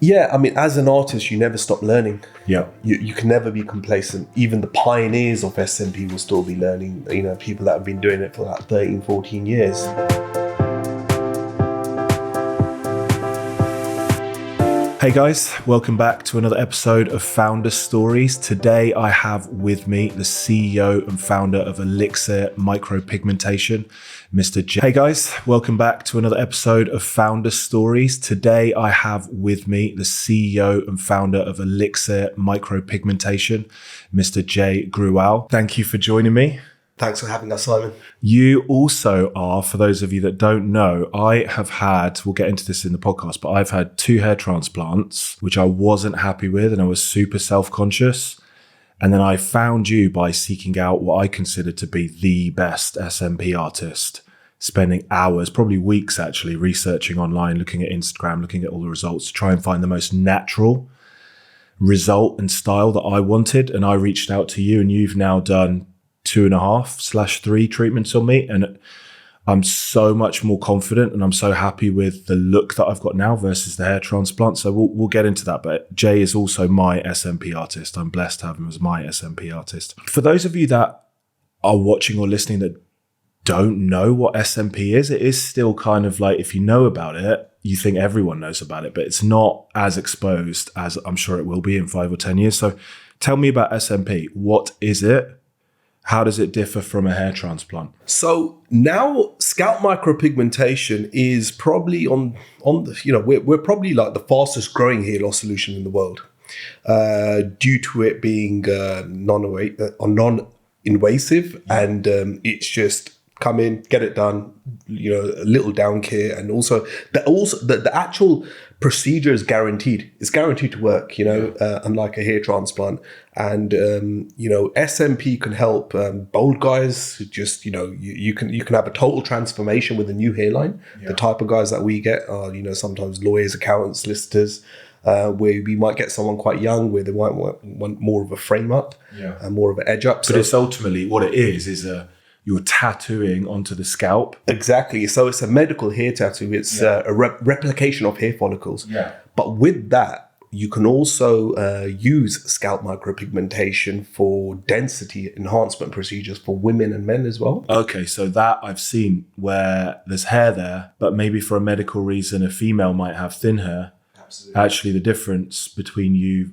Yeah, I mean, as an artist, you never stop learning. Yeah. You can never be complacent. Even the pioneers of SMP will still be learning, people that have been doing it for like 13, 14 years. Hey guys, welcome back to another episode of Founder Stories. Today I have with me the CEO and founder of Elixir Micropigmentation, Mr. J. Hey guys, welcome back to another episode of Founder Stories. Today I have with me the CEO and founder of Elixir Micropigmentation, Mr. J. Grewal. Thank you for joining me. Thanks for having us, Simon. You also are, for those of you that don't know, I have had, we'll get into this in the podcast, but I've had 2 hair transplants, which I wasn't happy with, and I was super self-conscious. And then I found you by seeking out what I consider to be the best SMP artist, spending hours, probably weeks actually, researching online, looking at Instagram, looking at all the results to try and find the most natural result and style that I wanted. And I reached out to you, and you've now done 2.5/3 treatments on me, and I'm so much more confident, and I'm so happy with the look that I've got now versus the hair transplant. So we'll get into that. But Jay is also my SMP artist. I'm blessed to have him as my SMP artist. For those of you that are watching or listening that don't know what SMP is, it is still kind of like, if you know about it, you think everyone knows about it, but it's not as exposed as I'm sure it will be in 5 or 10 years. So tell me about SMP. What is it? How does it differ from a hair transplant? So now scalp micropigmentation is probably on the, we're probably like the fastest growing hair loss solution in the world due to it being non-invasive, and it's just come in, get it done, a little down care, and also the actual procedure is guaranteed. It's guaranteed to work, unlike a hair transplant. And SMP can help bold guys. Just you can have a total transformation with a new hairline. Yeah. The type of guys that we get are sometimes lawyers, accountants, solicitors, where we might get someone quite young where they might want more of a frame up, and more of an edge up. But it's ultimately what it is you're tattooing onto the scalp. Exactly. So it's a medical hair tattoo. It's a replication of hair follicles. Yeah. But with that, you can also use scalp micropigmentation for density enhancement procedures for women and men as well. Okay, so that I've seen where there's hair there, but maybe for a medical reason, a female might have thin hair. Absolutely. Actually, the difference between you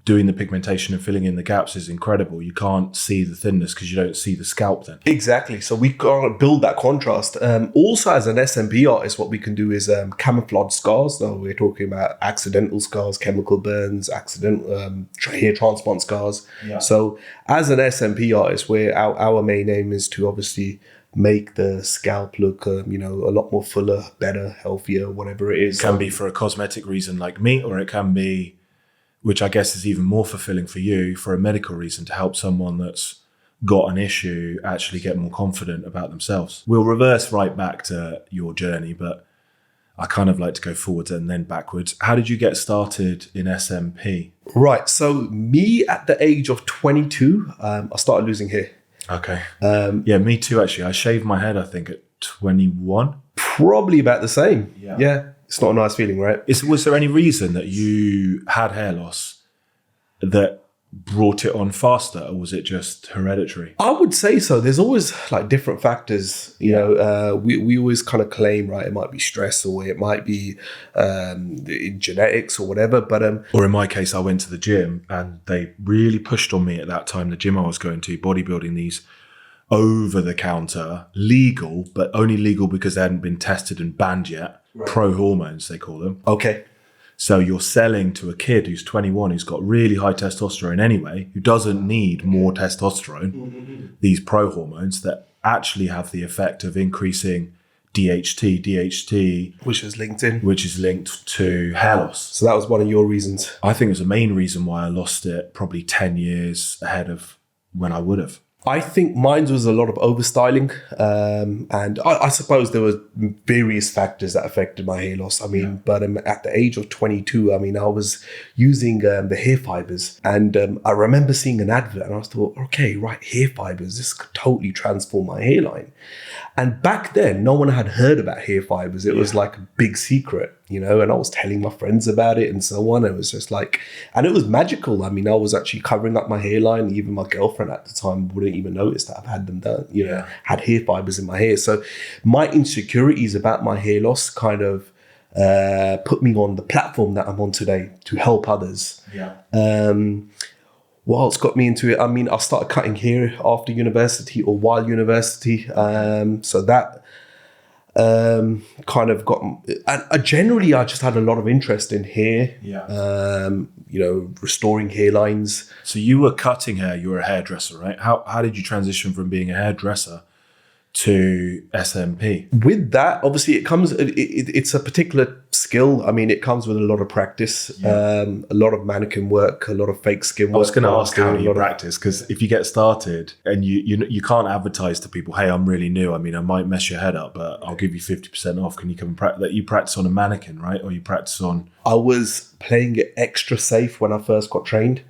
doing the pigmentation and filling in the gaps is incredible. You can't see the thinness because you don't see the scalp then. Exactly. So we can't build that contrast. Also, as an SMP artist, what we can do is camouflage scars. So we're talking about accidental scars, chemical burns, accidental hair transplant scars. Yeah. So as an SMP artist, where our main aim is to obviously make the scalp look, a lot more fuller, better, healthier, whatever it is. It can be for a cosmetic reason like me, or it can be, which I guess is even more fulfilling for you, for a medical reason, to help someone that's got an issue actually get more confident about themselves. We'll reverse right back to your journey, but I kind of like to go forwards and then backwards. How did you get started in SMP? Right. So me at the age of 22, I started losing hair. Okay. Me too, actually. I shaved my head, I think, at 21. Probably about the same. Yeah. It's not a nice feeling, right? Was there any reason that you had hair loss that brought it on faster, or was it just hereditary? I would say so. There's always like different factors. We always kind of claim, right, it might be stress, or it might be genetics or whatever. But or in my case, I went to the gym and they really pushed on me at that time. The gym I was going to, bodybuilding, these over-the-counter, legal, but only legal because they hadn't been tested and banned yet. Right. Pro hormones, they call them. Okay. So you're selling to a kid who's 21, who's got really high testosterone anyway, who doesn't need more testosterone, these pro hormones that actually have the effect of increasing DHT, which is linked to hair loss. So that was one of your reasons. I think it was the main reason why I lost it, probably 10 years ahead of when I would have. I think mine was a lot of overstyling, and I suppose there were various factors that affected my hair loss. But at the age of 22, I was using the hair fibers, and I remember seeing an advert, and I thought, okay, right, hair fibers, this could totally transform my hairline. And back then, no one had heard about hair fibers. It was like a big secret. you know, and I was telling my friends about it and so on. It was just like, and it was magical. I mean, I was actually covering up my hairline. Even my girlfriend at the time wouldn't even notice that I've had them done, you know, had hair fibers in my hair. So my insecurities about my hair loss kind of put me on the platform that I'm on today to help others. What else got me into it? I mean, I started cutting hair after university or while university. So that kind of got, and generally I just had a lot of interest in hair, you know, restoring hairlines. So you were cutting hair, you were a hairdresser, right? How did you transition from being a hairdresser to SMP? With that, obviously it comes, it's a particular skill. I mean, it comes with a lot of practice, a lot of mannequin work, a lot of fake skin work. I was going to ask how you practice, because if you get started and you can't advertise to people, hey, I'm really new. I mean, I might mess your head up, but I'll give you 50% off. Can you come and practice? That you practice on a mannequin, right? Or you practice on... I was playing it extra safe when I first got trained.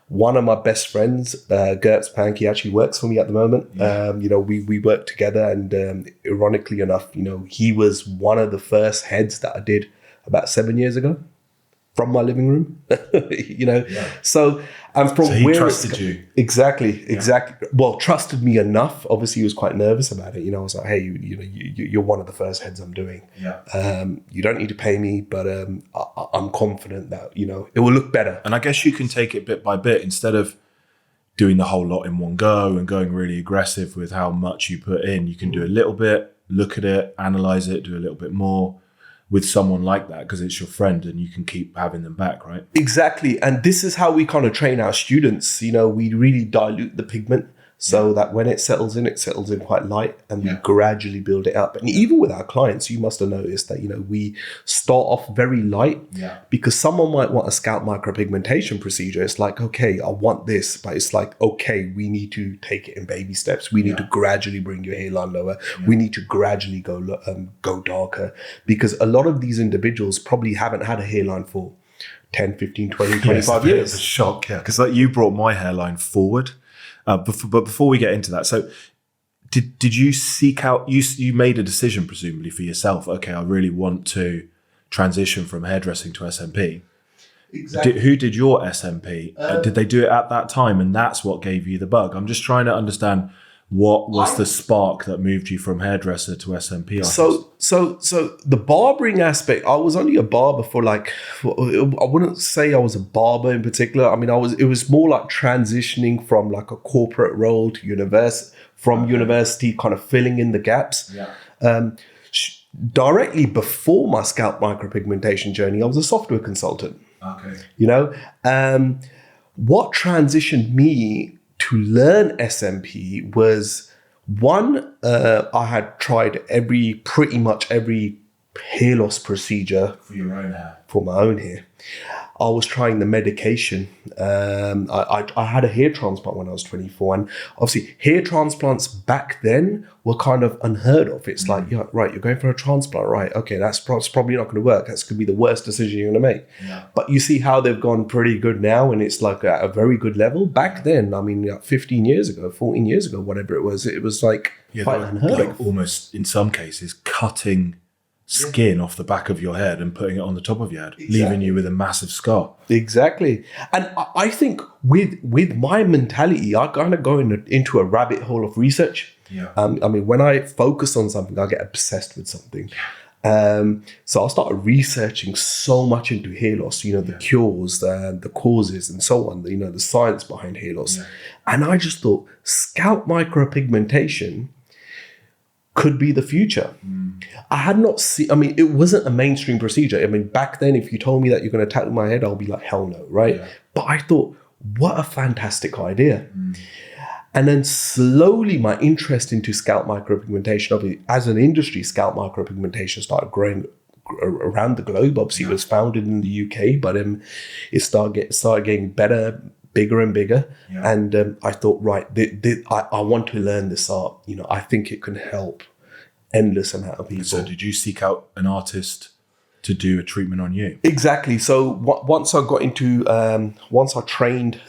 One of my best friends, Gertz Pank, he actually works for me at the moment. You know, we work together, and ironically enough, you know, he was one of the first heads that I did about 7 years ago from my living room. You know, so he trusted you. Exactly. Well, trusted me enough. Obviously, he was quite nervous about it. You know, I was like, hey, you know, you're one of the first heads I'm doing. You don't need to pay me, but I'm confident that, you know, it will look better. And I guess you can take it bit by bit instead of doing the whole lot in one go and going really aggressive with how much you put in. You can do a little bit, look at it, analyze it, do a little bit more with someone like that, because it's your friend and you can keep having them back, right? Exactly. And this is how we kind of train our students. You know, we really dilute the pigment so that when it settles in quite light, and we gradually build it up. And even with our clients, you must have noticed that, you know, we start off very light because someone might want a scalp micropigmentation procedure. It's like, okay, I want this, but it's like, okay, we need to take it in baby steps. We need to gradually bring your hairline lower. We need to gradually go darker, because a lot of these individuals probably haven't had a hairline for 10, 15, 20, 25 years. It's a shock, because like you brought my hairline forward. But before we get into that, so did you seek out, you made a decision presumably for yourself, okay, I really want to transition from hairdressing to SMP. Exactly. Who did your SMP? Did they do it at that time and that's what gave you the bug? I'm just trying to understand what was the spark that moved you from hairdresser to SMP artist? So the barbering aspect, I was only a barber for I wouldn't say I was a barber in particular. I mean, it was more like transitioning from like a corporate role to university, kind of filling in the gaps. Directly before my scalp micropigmentation journey, I was a software consultant. You know, what transitioned me to learn SMP was one, I had tried pretty much every hair loss procedure for your own hair. For my own hair. I was trying the medication. I had a hair transplant when I was 24, and obviously hair transplants back then were kind of unheard of. It's like, yeah, right, you're going for a transplant, right? Okay, that's probably not going to work. That's going to be the worst decision you're going to make. But you see how they've gone pretty good now, and it's like at a very good level. Back then, I mean, 15 years ago, 14 years ago, whatever it was like quite unheard of. Almost in some cases cutting skin off the back of your head and putting it on the top of your head, leaving you with a massive scar. Exactly. And I think with my mentality, I kind of go into a rabbit hole of research. I mean, when I focus on something, I get obsessed with something. So I started researching so much into hair loss, you know, the cures, the causes and so on, you know, the science behind hair loss. And I just thought scalp micropigmentation could be the future. I had not seen, I mean, it wasn't a mainstream procedure. I mean, back then, if you told me that you're going to tattoo my head, I'll be like, hell no, right? But I thought, what a fantastic idea. And then slowly my interest into scalp micropigmentation, obviously, as an industry, scalp micropigmentation started growing around the globe. Obviously, it was founded in the UK, but it started getting better, bigger and bigger. And I thought, right, I want to learn this art. You know, I think it can help endless amount of people. So did you seek out an artist to do a treatment on you? Exactly. So once I got into, once I trained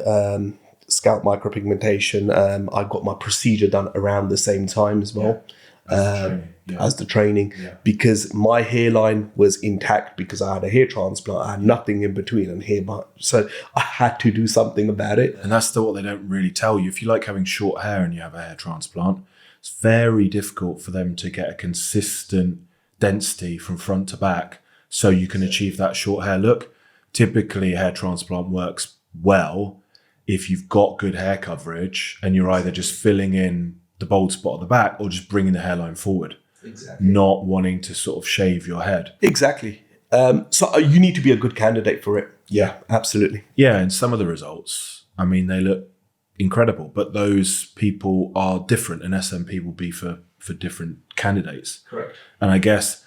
scalp micropigmentation, I got my procedure done around the same time as well. as the training, because my hairline was intact because I had a hair transplant. I had nothing in between and hair, so I had to do something about it. And that's what they don't really tell you. If you like having short hair and you have a hair transplant, it's very difficult for them to get a consistent density from front to back so you can achieve that short hair look. Typically, a hair transplant works well if you've got good hair coverage and you're either just filling in the bald spot at the back or just bringing the hairline forward. Exactly. Not wanting to sort of shave your head. Exactly. So you need to be a good candidate for it. Yeah, absolutely. Yeah, and some of the results, I mean, they look incredible, but those people are different, and SMP will be for different candidates. Correct. And I guess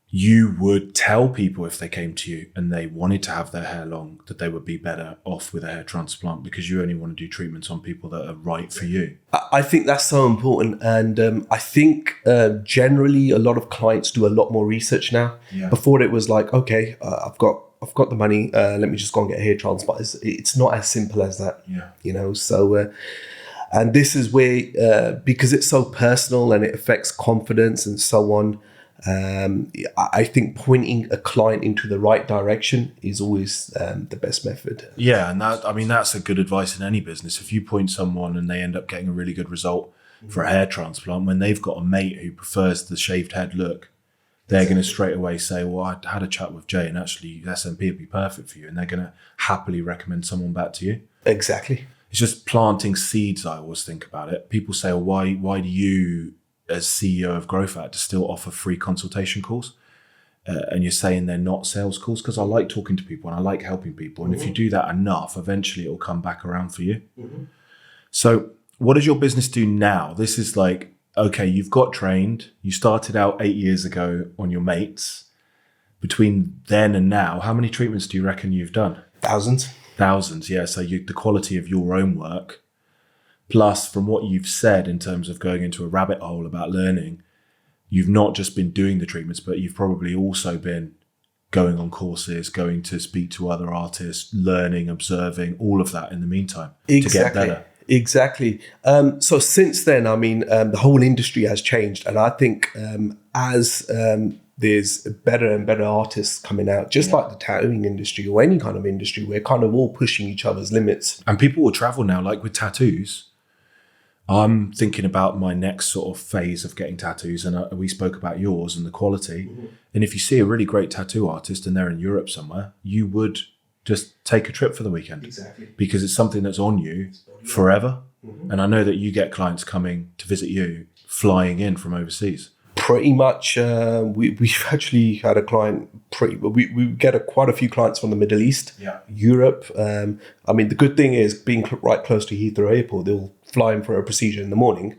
you would tell people if they came to you and they wanted to have their hair long that they would be better off with a hair transplant because you only want to do treatments on people that are right for you. I think that's so important. And I think generally a lot of clients do a lot more research now. Yeah. Before it was like, okay, I've got the money. Let me just go and get a hair transplant. It's not as simple as that. Yeah. You know, so... and this is where, because it's so personal and it affects confidence and so on, I think pointing a client into the right direction is always the best method. Yeah, and that's a good advice in any business. If you point someone and they end up getting a really good result for a hair transplant, when they've got a mate who prefers the shaved head look, they're going to straight away say, well, I had a chat with Jay and actually SMP would be perfect for you. And they're going to happily recommend someone back to you. Exactly. It's just planting seeds, I always think about it. People say, well, why do you, as CEO of Growth Factor, still offer free consultation calls? And you're saying they're not sales calls? Because I like talking to people and I like helping people. And if you do that enough, eventually it'll come back around for you. Mm-hmm. So what does your business do now? This is like, okay, you've got trained. You started out 8 years ago on your mates. Between then and now, how many treatments do you reckon you've done? Thousands, yeah. So the quality of your own work, plus from what you've said in terms of going into a rabbit hole about learning, you've not just been doing the treatments, but you've probably also been going on courses, going to speak to other artists, learning, observing, all of that in the meantime to get better. Exactly. So since then, I mean, the whole industry has changed. And I think as there's better and better artists coming out, just like the tattooing industry or any kind of industry, we're kind of all pushing each other's limits. And people will travel now, like with tattoos. I'm thinking about my next sort of phase of getting tattoos, and we spoke about yours and the quality. Mm-hmm. And if you see a really great tattoo artist and they're in Europe somewhere, you would just take a trip for the weekend. Exactly. Because it's something that's on you forever. Mm-hmm. And I know that you get clients coming to visit you, flying in from overseas. Pretty much, we've actually had a client. We get quite a few clients from the Middle East, Europe. I mean, the good thing is being right close to Heathrow Airport, they'll fly in for a procedure in the morning,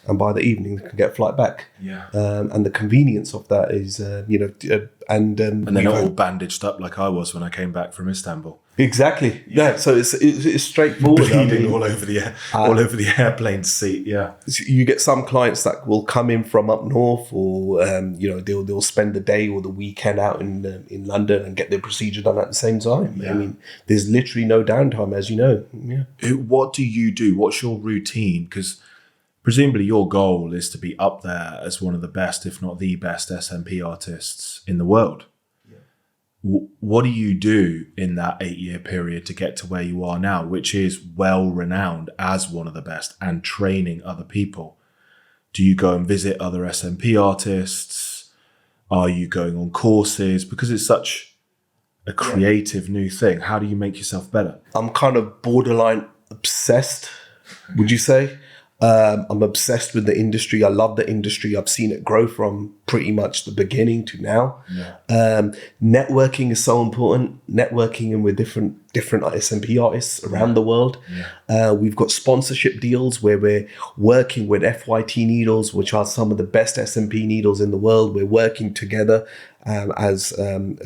and by the evening they can get a flight back. And the convenience of that is, and they're not all bandaged up like I was when I came back from Istanbul. Exactly. Yeah. So it's straightforward. Bleeding all over the airplane seat. Yeah. You get some clients that will come in from up north, or they'll spend the day or the weekend out in London and get their procedure done at the same time. I mean, there's literally no downtime, as you know. Yeah. What do you do? What's your routine? Because presumably your goal is to be up there as one of the best, if not the best, SMP artists in the world. What do you do in that 8-year period to get to where you are now, which is well renowned as one of the best and training other people? Do you go and visit other SMP artists? Are you going on courses? Because it's such a creative new thing. How do you make yourself better? I'm kind of borderline obsessed, would you say? I'm obsessed with the industry. I love the industry. I've seen it grow from pretty much the beginning to now. Networking is so important. Networking with different SMP artists around the world. We've got sponsorship deals where we're working with FYT needles, which are some of the best SMP needles in the world. We're working together as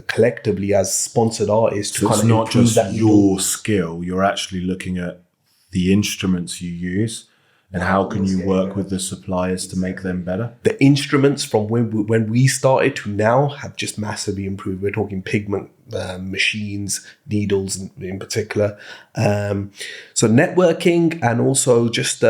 collectively as sponsored artists. So it's not just your skill. You're actually looking at the instruments you use. And how can you work with the suppliers to make them better? The instruments from when we started to now have just massively improved. We're talking pigment machines, needles in particular. So networking, and also just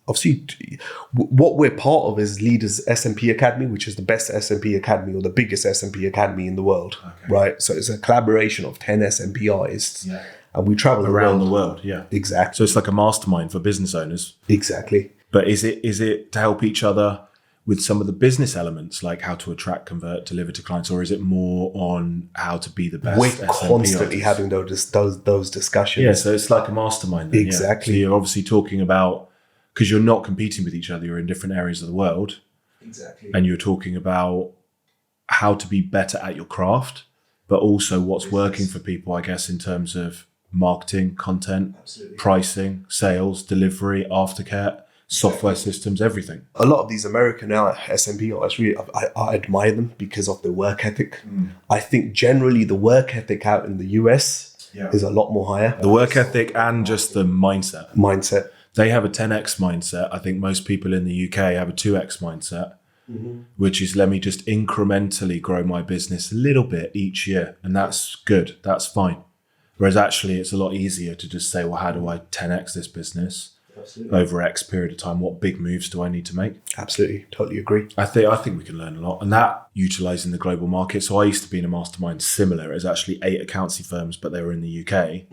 obviously what we're part of is Leaders SMP Academy, which is the best SMP Academy or the biggest SMP Academy in the world, right? So it's a collaboration of 10 SMP artists. Yeah. And we travel Around the world, yeah. Exactly. So it's like a mastermind for business owners. Exactly. But is it to help each other with some of the business elements, like how to attract, convert, deliver to clients, or is it more on how to be the best? We're SMP constantly artist? having those discussions. Yeah, so it's like a mastermind then, Exactly. Yeah. So you're obviously talking about, because you're not competing with each other, you're in different areas of the world. Exactly. And you're talking about how to be better at your craft, but also what's working for people, I guess, in terms of marketing, content, pricing, sales, delivery, aftercare, software systems, everything. A lot of these American SMP artists, really, I admire them because of their work ethic. I think generally the work ethic out in the US is a lot more higher. The work ethic and just the mindset. They have a 10x mindset. I think most people in the UK have a 2x mindset, which is, let me just incrementally grow my business a little bit each year. And that's good. That's fine. Whereas actually it's a lot easier to just say, well, how do I 10x this business over X period of time? What big moves do I need to make? Absolutely. Totally agree. I think we can learn a lot. And that utilizing the global market. So I used to be in a mastermind similar. It was actually 8 accountancy firms, but they were in the UK.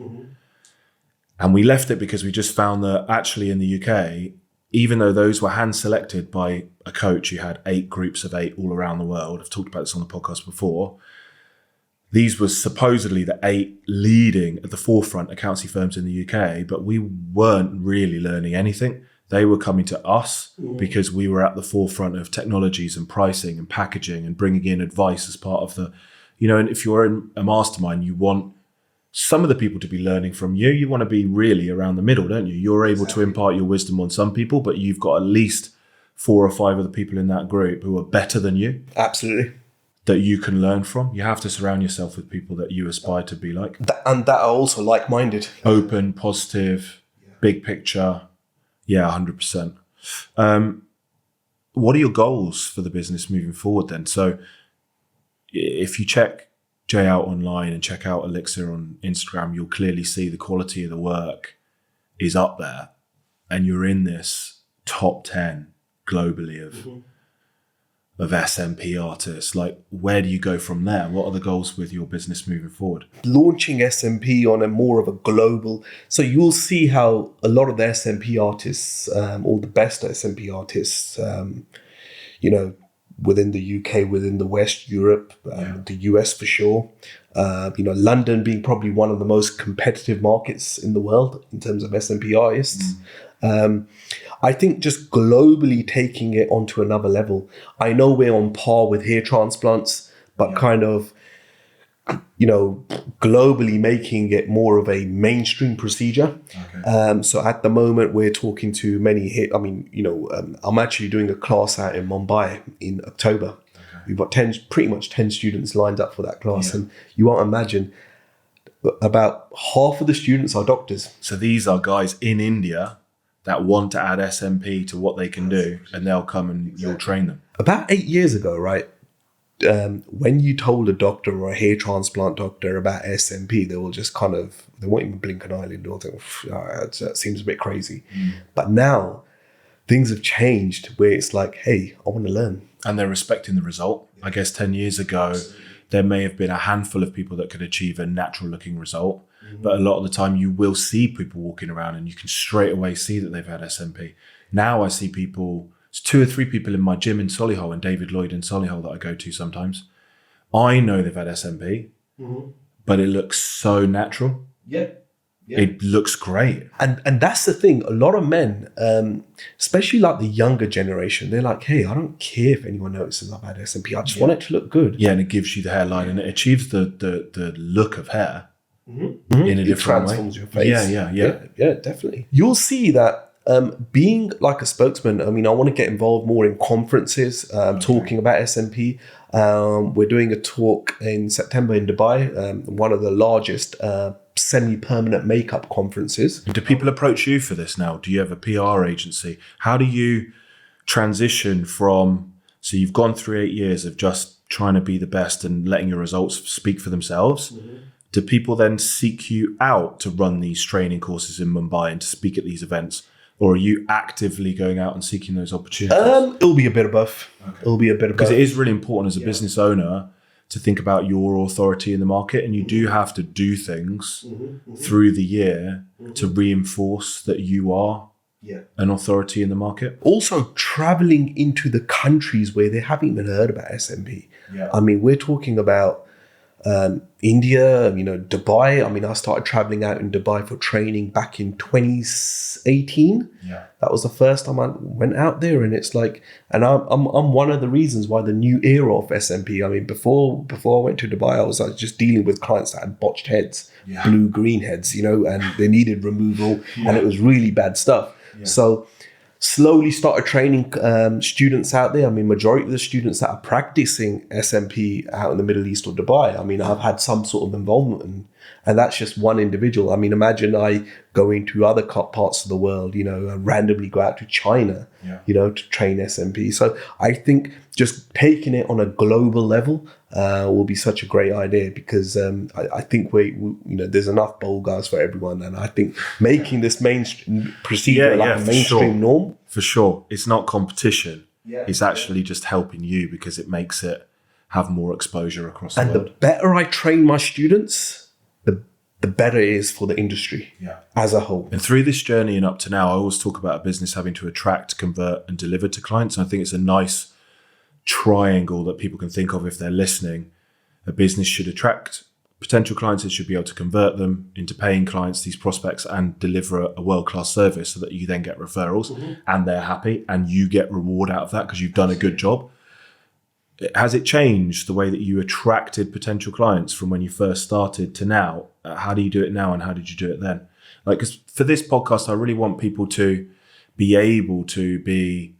And we left it because we just found that actually in the UK, even though those were hand selected by a coach who had 8 groups of 8 all around the world, I've talked about this on the podcast before, these were supposedly the 8 leading at the forefront accountancy firms in the UK, but we weren't really learning anything. They were coming to us because we were at the forefront of technologies and pricing and packaging and bringing in advice as part of the, and if you're in a mastermind, you want some of the people to be learning from you. You want to be really around the middle, don't you? You're able to impart your wisdom on some people, but you've got at least 4 or 5 of the people in that group who are better than you. Absolutely. That you can learn from. You have to surround yourself with people that you aspire to be like. And that are also like-minded. Open, positive, big picture. Yeah, 100%. What are your goals for the business moving forward then? So if you check Jay out online and check out Elixir on Instagram, you'll clearly see the quality of the work is up there. And you're in this top 10 globally of SMP artists. Like, where do you go from there? What are the goals with your business moving forward? Launching SMP on a more of a global, so you'll see how a lot of the SMP artists, all the best SMP artists, within the UK, within the West, Europe, the US for sure. London being probably one of the most competitive markets in the world in terms of SMP artists. I think just globally taking it onto another level. I know we're on par with hair transplants, but kind of, globally making it more of a mainstream procedure. So at the moment, we're talking to many I'm actually doing a class out in Mumbai in October. We've got pretty much 10 students lined up for that class. And you won't imagine, about half of the students are doctors. So these are guys in India that want to add SMP to what they can do, and they'll come and you'll train them. About 8 years ago, right? When you told a doctor or a hair transplant doctor about SMP, they will just they won't even blink an eyelid. They'll think, that seems a bit crazy. But now things have changed where it's like, hey, I want to learn. And they're respecting the result. I guess 10 years ago, there may have been a handful of people that could achieve a natural looking result. But a lot of the time you will see people walking around and you can straight away see that they've had SMP. Now I see people, it's 2 or 3 people in my gym in Solihull and David Lloyd in Solihull that I go to sometimes. I know they've had SMP, but it looks so natural. Yeah. It looks great. And that's the thing. A lot of men, especially like the younger generation, they're like, hey, I don't care if anyone notices I've had SMP. I just want it to look good. Yeah, and it gives you the hairline and it achieves the look of hair. In a different transforms way. Your face. Yeah, definitely. You'll see that being like a spokesman, I want to get involved more in conferences, talking about SMP. We're doing a talk in September in Dubai, one of the largest semi-permanent makeup conferences. Do people approach you for this now? Do you have a PR agency? How do you transition from, so you've gone through 8 years of just trying to be the best and letting your results speak for themselves? Do people then seek you out to run these training courses in Mumbai and to speak at these events? Or are you actively going out and seeking those opportunities? It'll be a bit of both. Okay. It'll be a bit of both. Because it is really important as a business owner to think about your authority in the market, and you do have to do things through the year to reinforce that you are an authority in the market. Also, traveling into the countries where they haven't even heard about SMP. Yeah. I mean, we're talking about India, Dubai. I mean, I started traveling out in Dubai for training back in 2018. Yeah. That was the first time I went out there, and it's like, and I'm one of the reasons why the new era of SMP. I mean, before I went to Dubai, I was just dealing with clients that had botched heads, blue-green heads, and they needed removal, and it was really bad stuff. Yeah. So slowly started training students out there. I mean, majority of the students that are practicing SMP out in the Middle East or Dubai, I mean, I've had some sort of involvement and that's just one individual. I mean, imagine I go into other parts of the world, and randomly go out to China, to train SMP. So I think just taking it on a global level will be such a great idea, because I think there's enough bowl guys for everyone, and I think making this mainstream procedure a mainstream norm. For sure, it's not competition. Yeah, it's actually just helping you, because it makes it have more exposure across the world. And the better I train my students, the better it is for the industry as a whole. And through this journey and up to now, I always talk about a business having to attract, convert, and deliver to clients. And I think it's a nice triangle that people can think of if they're listening. A business should attract potential clients, it should be able to convert them into paying clients, these prospects, and deliver a world-class service so that you then get referrals and they're happy and you get reward out of that because you've done a good job. Has it changed the way that you attracted potential clients from when you first started to now? How do you do it now, and how did you do it then? Like, 'cause for this podcast, I really want people to be able to be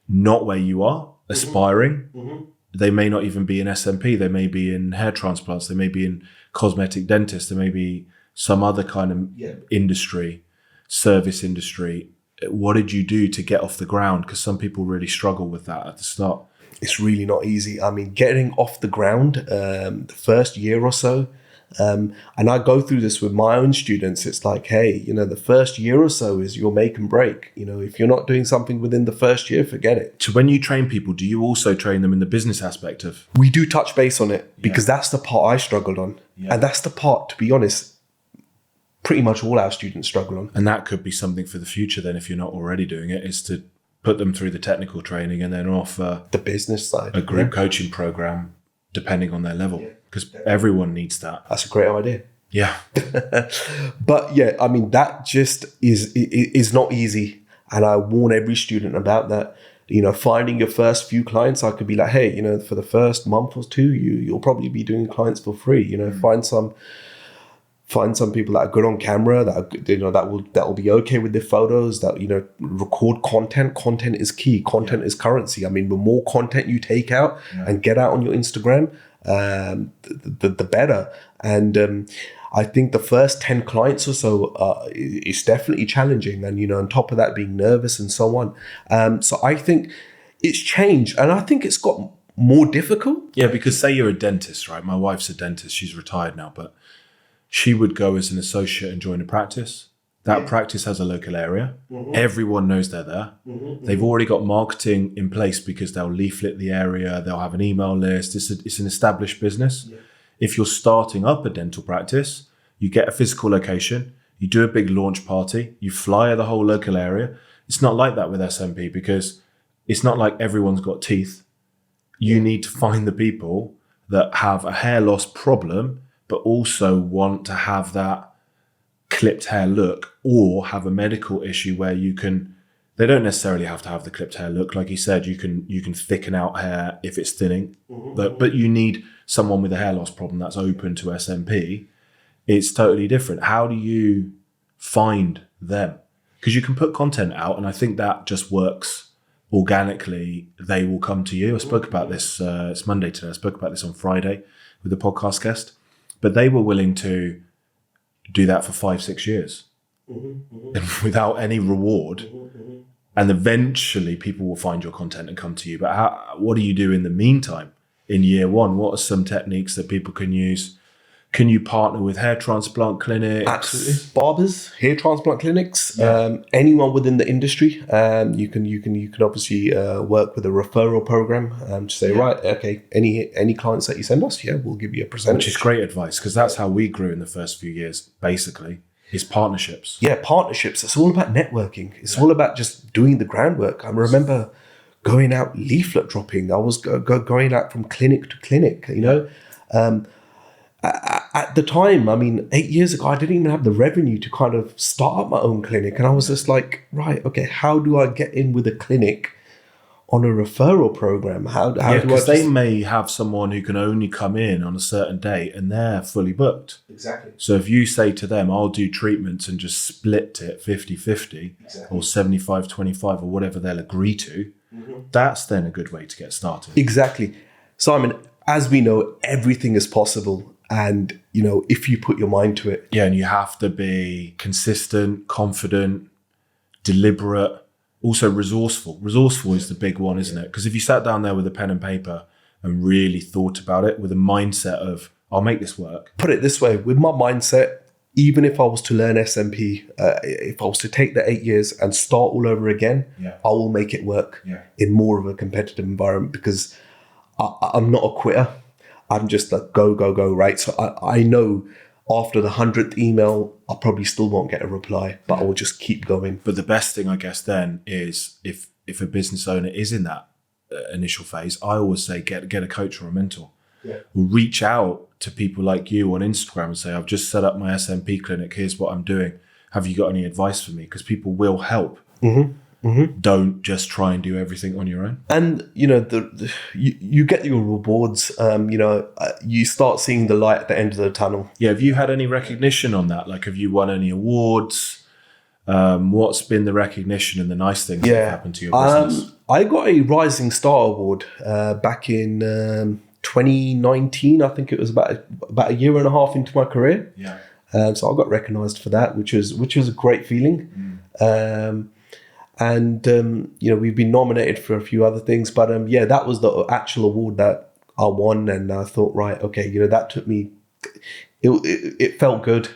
not where you are, aspiring. They may not even be in SMP. They may be in hair transplants. They may be in cosmetic dentists. There may be some other kind of industry, service industry. What did you do to get off the ground? Because some people really struggle with that at the start. It's really not easy. I mean, getting off the ground the first year or so, and I go through this with my own students. It's like, hey, the first year or so is your make and break. If you're not doing something within the first year, forget it. So when you train people, do you also train them in the business aspect of? We do touch base on it, because that's the part I struggled on. Yeah. And that's the part, to be honest, pretty much all our students struggle on. And that could be something for the future then, if you're not already doing it, is to put them through the technical training and then offer the business side, a group coaching program, depending on their level, because everyone needs that. That's a great idea. Yeah. But yeah, I mean, that just is not easy. And I warn every student about that. Finding your first few clients, I could be like, hey, for the first month or two, you'll probably be doing clients for free. Find some people that are good on camera, that will be okay with their photos, that record content. Content is key. Content is currency. I mean, the more content you take out and get out on your Instagram, the better. And I think the first 10 clients or so is definitely challenging. And on top of that, being nervous and so on. So I think it's changed, and I think it's got more difficult. Yeah, because say you're a dentist, right? My wife's a dentist. She's retired now, but she would go as an associate and join a practice. That practice has a local area. Everyone knows they're there. They've already got marketing in place because they'll leaflet the area. They'll have an email list. It's an established business. Yeah. If you're starting up a dental practice, you get a physical location, you do a big launch party, you flyer the whole local area. It's not like that with SMP, because it's not like everyone's got teeth. You need to find the people that have a hair loss problem but also want to have that clipped hair look, or have a medical issue where they don't necessarily have to have the clipped hair look. Like you said, you can thicken out hair if it's thinning, but you need someone with a hair loss problem that's open to SMP. It's totally different. How do you find them? Because you can put content out, and I think that just works organically. They will come to you. I spoke about this, it's Monday today. I spoke about this on Friday with a podcast guest. But they were willing to do that for 5-6 years without any reward. And eventually people will find your content and come to you. But what do you do in the meantime, in year one? What are some techniques that people can use Can you partner with hair transplant clinics? Absolutely. Barbers, hair transplant clinics, anyone within the industry. You can obviously work with a referral program to say, right, okay, any clients that you send us, we'll give you a percentage. Which is great advice, because that's how we grew in the first few years, basically, is partnerships. Yeah, partnerships. It's all about networking. It's all about just doing the groundwork. I remember going out leaflet dropping. I was going out from clinic to clinic, At the time, 8 years ago, I didn't even have the revenue to kind of start up my own clinic. And I was just like, right, okay, how do I get in with a clinic on a referral program? How do I because they may have someone who can only come in on a certain date and they're fully booked. Exactly. So if you say to them, I'll do treatments and just split it 50-50 or 75-25 or whatever they'll agree to, that's then a good way to get started. Exactly. Simon, as we know, everything is possible. And, if you put your mind to it. Yeah, and you have to be consistent, confident, deliberate, also resourceful. Resourceful is the big one, isn't it? Because if you sat down there with a pen and paper and really thought about it with a mindset of, I'll make this work. Put it this way, with my mindset, even if I was to learn SMP, if I was to take the 8 years and start all over again, I will make it work in more of a competitive environment, because I'm not a quitter. I'm just like, go, right? So I know after the 100th email, I probably still won't get a reply, but I will just keep going. But the best thing, I guess, then is if a business owner is in that initial phase, I always say get a coach or a mentor. Reach out to people like you on Instagram and say, I've just set up my SMP clinic. Here's what I'm doing. Have you got any advice for me? Because people will help. Don't just try and do everything on your own. And you get your rewards. You start seeing the light at the end of the tunnel. Yeah. Have you had any recognition on that? Like, have you won any awards? What's been the recognition and the nice things that have happened to your business? I got a Rising Star Award back in 2019. I think it was about a year and a half into my career. So I got recognised for that, which was a great feeling. And we've been nominated for a few other things, but that was the actual award that I won, and I thought, right, okay, that took me. It felt good,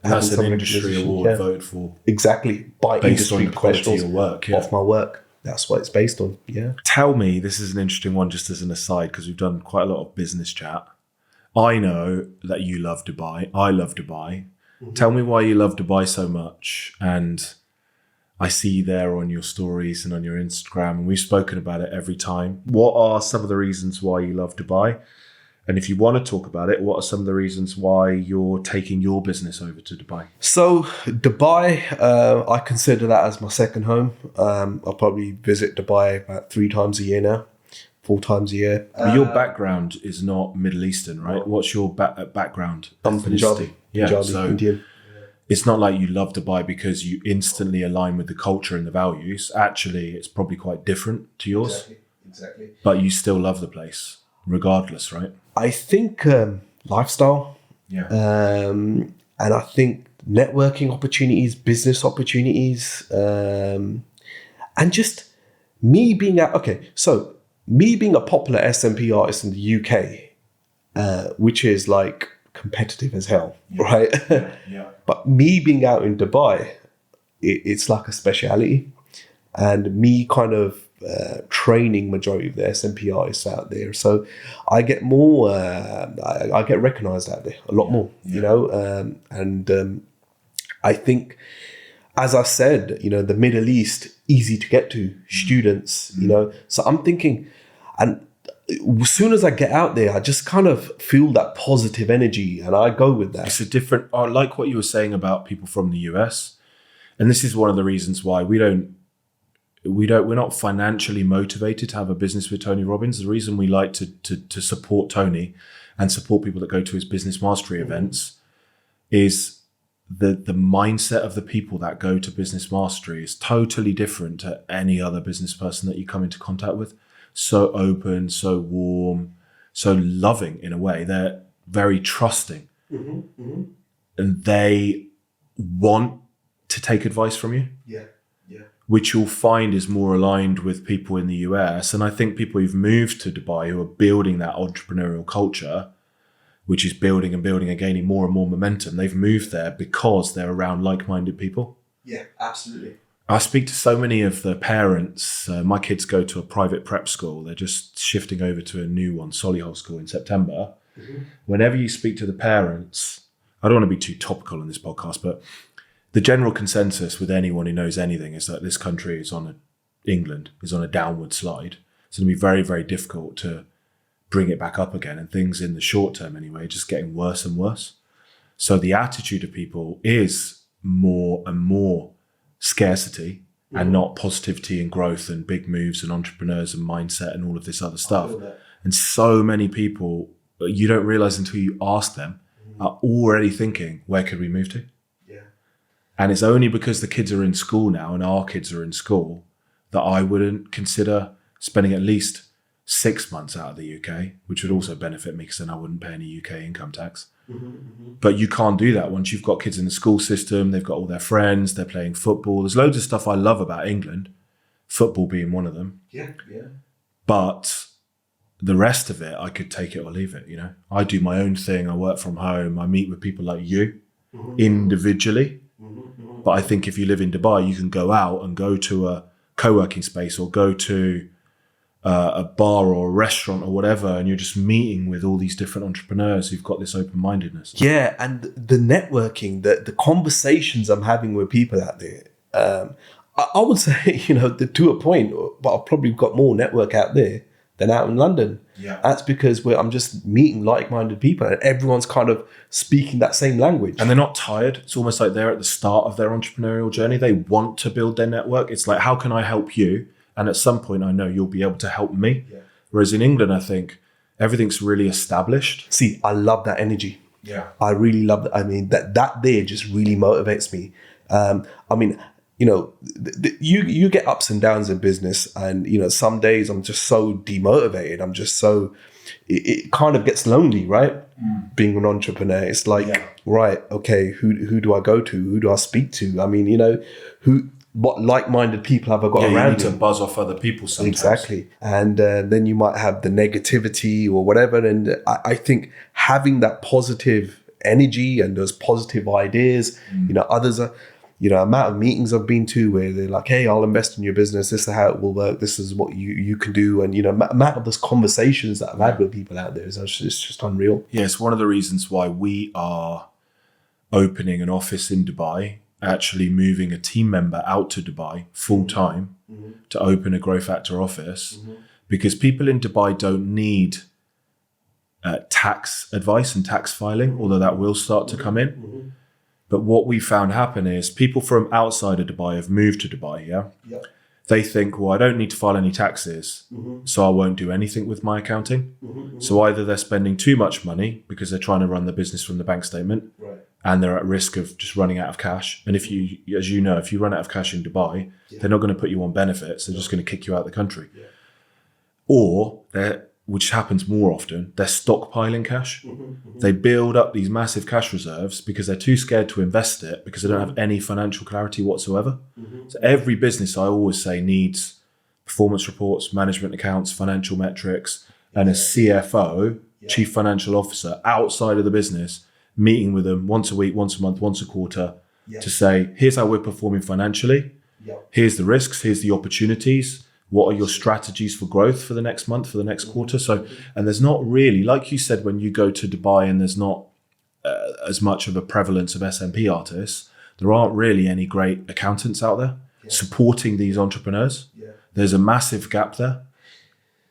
That's an industry award voted for exactly by based industry on the quality professionals of your work, of my work. That's what it's based on. Yeah. Tell me, this is an interesting one, just as an aside, because we've done quite a lot of business chat. I know that you love Dubai. I love Dubai. Tell me why you love Dubai so much, and I see you there on your stories and on your Instagram, and we've spoken about it every time. What are some of the reasons why you love Dubai? And if you want to talk about it, what are some of the reasons why you're taking your business over to Dubai? So Dubai, I consider that as my second home. I'll probably visit Dubai about 3 times a year now, 4 times a year. But your background is not Middle Eastern, right? What's your background? I'm Punjabi, so Indian. It's not like you love Dubai because you instantly align with the culture and the values. Actually, it's probably quite different to yours. Exactly. But you still love the place, regardless, right? I think lifestyle. And I think networking opportunities, business opportunities, and just me being me being a popular SMP artist in the UK, which is like competitive as hell, right? But me being out in Dubai, it's like a speciality, and me kind of training majority of the SMP artists out there. So I get more, I get recognized out there a lot more, and I think, as I said, the Middle East, easy to get to, students, so I'm thinking, and as soon as I get out there, I just kind of feel that positive energy, and I go with that. It's a different, I like what you were saying about people from the US. And this is one of the reasons why we're not financially motivated to have a business with Tony Robbins. The reason we like to support Tony and support people that go to his business mastery events is the mindset of the people that go to business mastery is totally different to any other business person that you come into contact with. So open, so warm, so loving in a way. They're very trusting. And they want to take advice from you. Which you'll find is more aligned with people in the US. And I think people who've moved to Dubai who are building that entrepreneurial culture, which is building and building and gaining more and more momentum. They've moved there because they're around like-minded people. Yeah, absolutely. I speak to so many of the parents. My kids go to a private prep school. They're just shifting over to a new one, Solihull School, in September. Mm-hmm. Whenever you speak to the parents, I don't want to be too topical in this podcast, but the general consensus with anyone who knows anything is that this country is England is on a downward slide. It's going to be very, very difficult to bring it back up again. And things in the short term anyway, just getting worse and worse. So the attitude of people is more and more scarcity and not positivity and growth and big moves and entrepreneurs and mindset and all of this other stuff. And so many people, you don't realize until you ask them, are already thinking, where could we move to? Yeah. And it's only because the kids are in school now and our kids are in school that I wouldn't consider spending at least 6 months out of the UK, which would also benefit me because then I wouldn't pay any UK income tax. But you can't do that once you've got kids in the school system. They've got all their friends. They're playing football. There's loads of stuff I love about England, football being one of them. Yeah. But the rest of it, I could take it or leave it. I do my own thing. I work from home. I meet with people like you individually. But I think if you live in Dubai, you can go out and go to a co-working space or go to a bar or a restaurant or whatever, and you're just meeting with all these different entrepreneurs who've got this open-mindedness. Yeah, and the networking, the conversations I'm having with people out there, I would say, to a point, but I've probably got more network out there than out in London. Yeah. That's because I'm just meeting like-minded people and everyone's kind of speaking that same language. And they're not tired. It's almost like they're at the start of their entrepreneurial journey. They want to build their network. It's like, how can I help you? And at some point, I know you'll be able to help me. Yeah. Whereas in England, I think everything's really established. See, I love that energy. Yeah. I really love that. I mean, that there just really motivates me. You get ups and downs in business, and some days I'm just so demotivated. I'm just so it kind of gets lonely, right? Being an entrepreneur, it's like, right, okay, who do I go to? Who do I speak to? I mean, what like-minded people have I got around? You need to buzz off other people sometimes. Exactly. And then you might have the negativity or whatever. And I think having that positive energy and those positive ideas, others are, amount of meetings I've been to where they're like, hey, I'll invest in your business. This is how it will work. This is what you can do. And, amount of those conversations that I've had with people out there is just unreal. Yeah, it's one of the reasons why we are opening an office in Dubai, actually moving a team member out to Dubai full time to open a Grow Factor office, because people in Dubai don't need tax advice and tax filing, although that will start to come in. But what we found happen is people from outside of Dubai have moved to Dubai. Yeah. They think, well, I don't need to file any taxes, so I won't do anything with my accounting. So either they're spending too much money because they're trying to run the business from the bank statement, right, and they're at risk of just running out of cash. And if you run out of cash in Dubai, they're not going to put you on benefits. They're just going to kick you out of the country. Yeah. Or which happens more often, they're stockpiling cash. They build up these massive cash reserves because they're too scared to invest it because they don't have any financial clarity whatsoever. So every business, I always say, needs performance reports, management accounts, financial metrics, and a CFO, chief financial officer, outside of the business, meeting with them once a week, once a month, once a quarter, to say, here's how we're performing financially. Here's the risks, here's the opportunities. What are your strategies for growth for the next month, for the next quarter? So, and there's not really, like you said, when you go to Dubai and there's not as much of a prevalence of SMP artists, there aren't really any great accountants out there supporting these entrepreneurs. There's a massive gap there.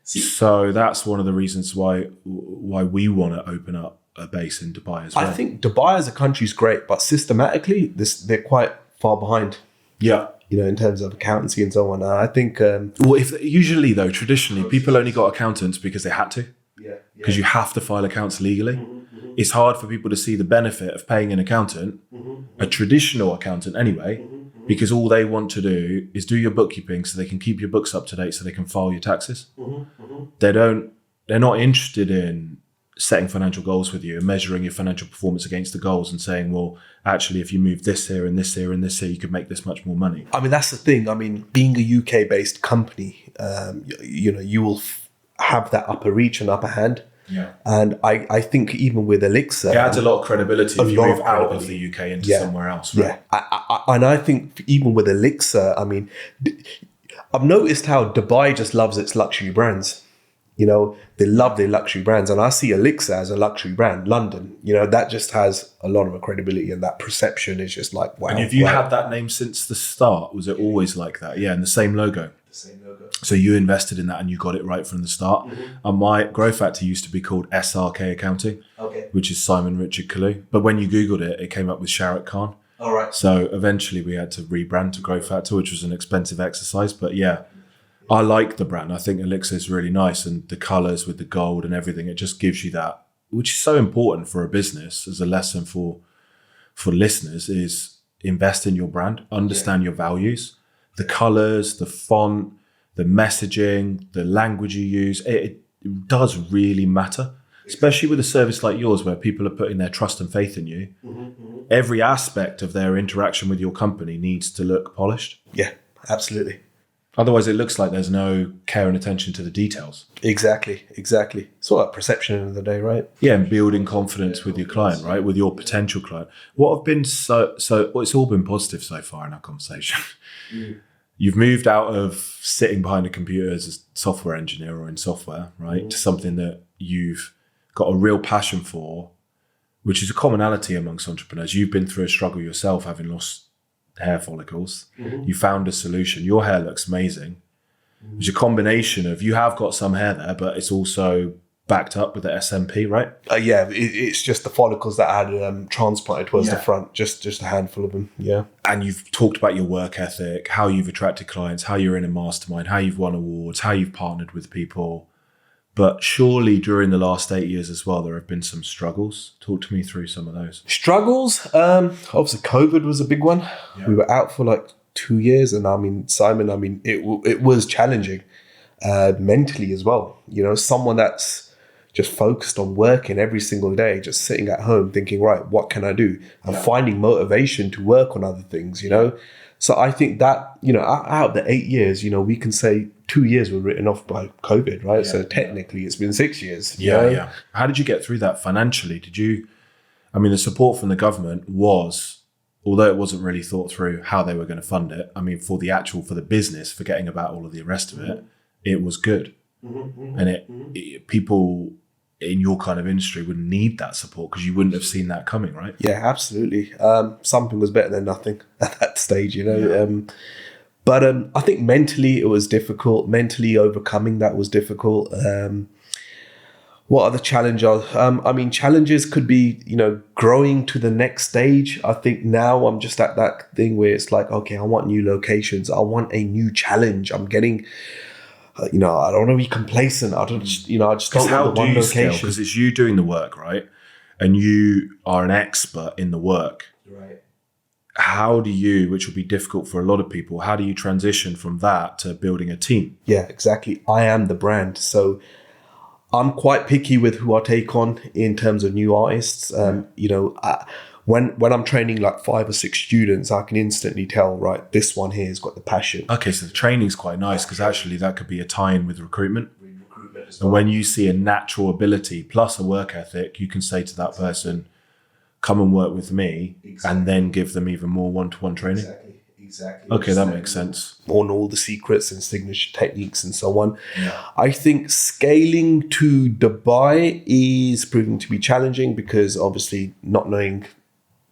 So that's one of the reasons why we want to open up a base in Dubai as well. I think Dubai as a country is great, but systematically, they're quite far behind. Yeah. In terms of accountancy and so on. I think... traditionally, people only got accountants because they had to. Because you have to file accounts legally. It's hard for people to see the benefit of paying an accountant, a traditional accountant anyway, because all they want to do is do your bookkeeping so they can keep your books up to date so they can file your taxes. They're not interested in setting financial goals with you and measuring your financial performance against the goals and saying, well, actually, if you move this here and this here and this here, you could make this much more money. I mean, that's the thing. I mean, being a UK-based company, you will have that upper reach and upper hand. Yeah. And I think even with Elixir, It adds a lot of credibility if you lot move of out of credibility. the UK into Yeah. somewhere else, right? Yeah, and I think even with Elixir, I mean, I've noticed how Dubai just loves its luxury brands. You know, they love their luxury brands, and I see Elixir as a luxury brand. London, you know, that just has a lot of credibility, and that perception is just like, wow. And have you had that name since the start? Was it always like that? Yeah, and the same logo. The same logo. So you invested in that and you got it right from the start. And my Growth Factor used to be called SRK Accounting, which is Simon Richard Kallu. But when you Googled it, it came up with Sharat Khan. All right. So eventually we had to rebrand to Growth Factor, which was an expensive exercise. But yeah, I like the brand. I think Elixir is really nice, and the colors with the gold and everything, it just gives you that, which is so important for a business as a lesson for listeners, is invest in your brand, understand your values, the colors, the font, the messaging, the language you use. It does really matter, especially with a service like yours where people are putting their trust and faith in you. Every aspect of their interaction with your company needs to look polished. Yeah, absolutely. Otherwise, it looks like there's no care and attention to the details. Exactly. It's all about perception at the end of the day, right? Yeah, and building confidence with your client, right? With your potential client. What have been well, it's all been positive so far in our conversation. You've moved out of sitting behind a computer as a software engineer or in software, right, to something that you've got a real passion for, which is a commonality amongst entrepreneurs. You've been through a struggle yourself, having lost hair follicles. You found a solution. Your hair looks amazing. It's a combination of, you have got some hair there, but it's also backed up with the SMP, right? Yeah, it's just the follicles that I had transplanted towards the front, just a handful of them. Yeah. And you've talked about your work ethic, how you've attracted clients, how you're in a mastermind, how you've won awards, how you've partnered with people. But surely during the last 8 years as well, there have been some struggles. Talk to me through some of those. Struggles? Obviously, COVID was a big one. Yeah. We were out for like 2 years. And I mean, Simon, it was challenging mentally as well. You know, someone that's just focused on working every single day, just sitting at home thinking, right, what can I do? And finding motivation to work on other things, you know? So I think that, you know, out of the 8 years, you know, we can say 2 years were written off by COVID, right? So technically it's been 6 years. Yeah. How did you get through that financially? The support from the government was, although it wasn't really thought through how they were going to fund it, I mean, for the business, forgetting about all of the rest of it, it was good. And people in your kind of industry would need that support because you wouldn't have seen that coming, right? Yeah, absolutely. Something was better than nothing at that stage, you know. But I think mentally it was difficult. Mentally overcoming that was difficult. What are the challenges? Challenges could be, you know, growing to the next stage. I think now I'm just at that thing where it's like, okay, I want new locations. I want a new challenge. I'm getting... I don't want to be complacent. I just don't want the one location. Because it's you doing the work, right? And you are an expert in the work. Right. How do you, which will be difficult for a lot of people, how do you transition from that to building a team? Yeah, exactly. I am the brand. So I'm quite picky with who I take on in terms of new artists. When I'm training like 5 or 6 students, I can instantly tell, right, this one here has got the passion. Okay, so the training's quite nice because actually that could be a tie-in with recruitment. And when you see a natural ability plus a work ethic, you can say to that person, come and work with me, and then give them even more one-to-one training. Exactly. Okay, that makes sense. On all the secrets and signature techniques and so on. Yeah. I think scaling to Dubai is proving to be challenging because obviously not knowing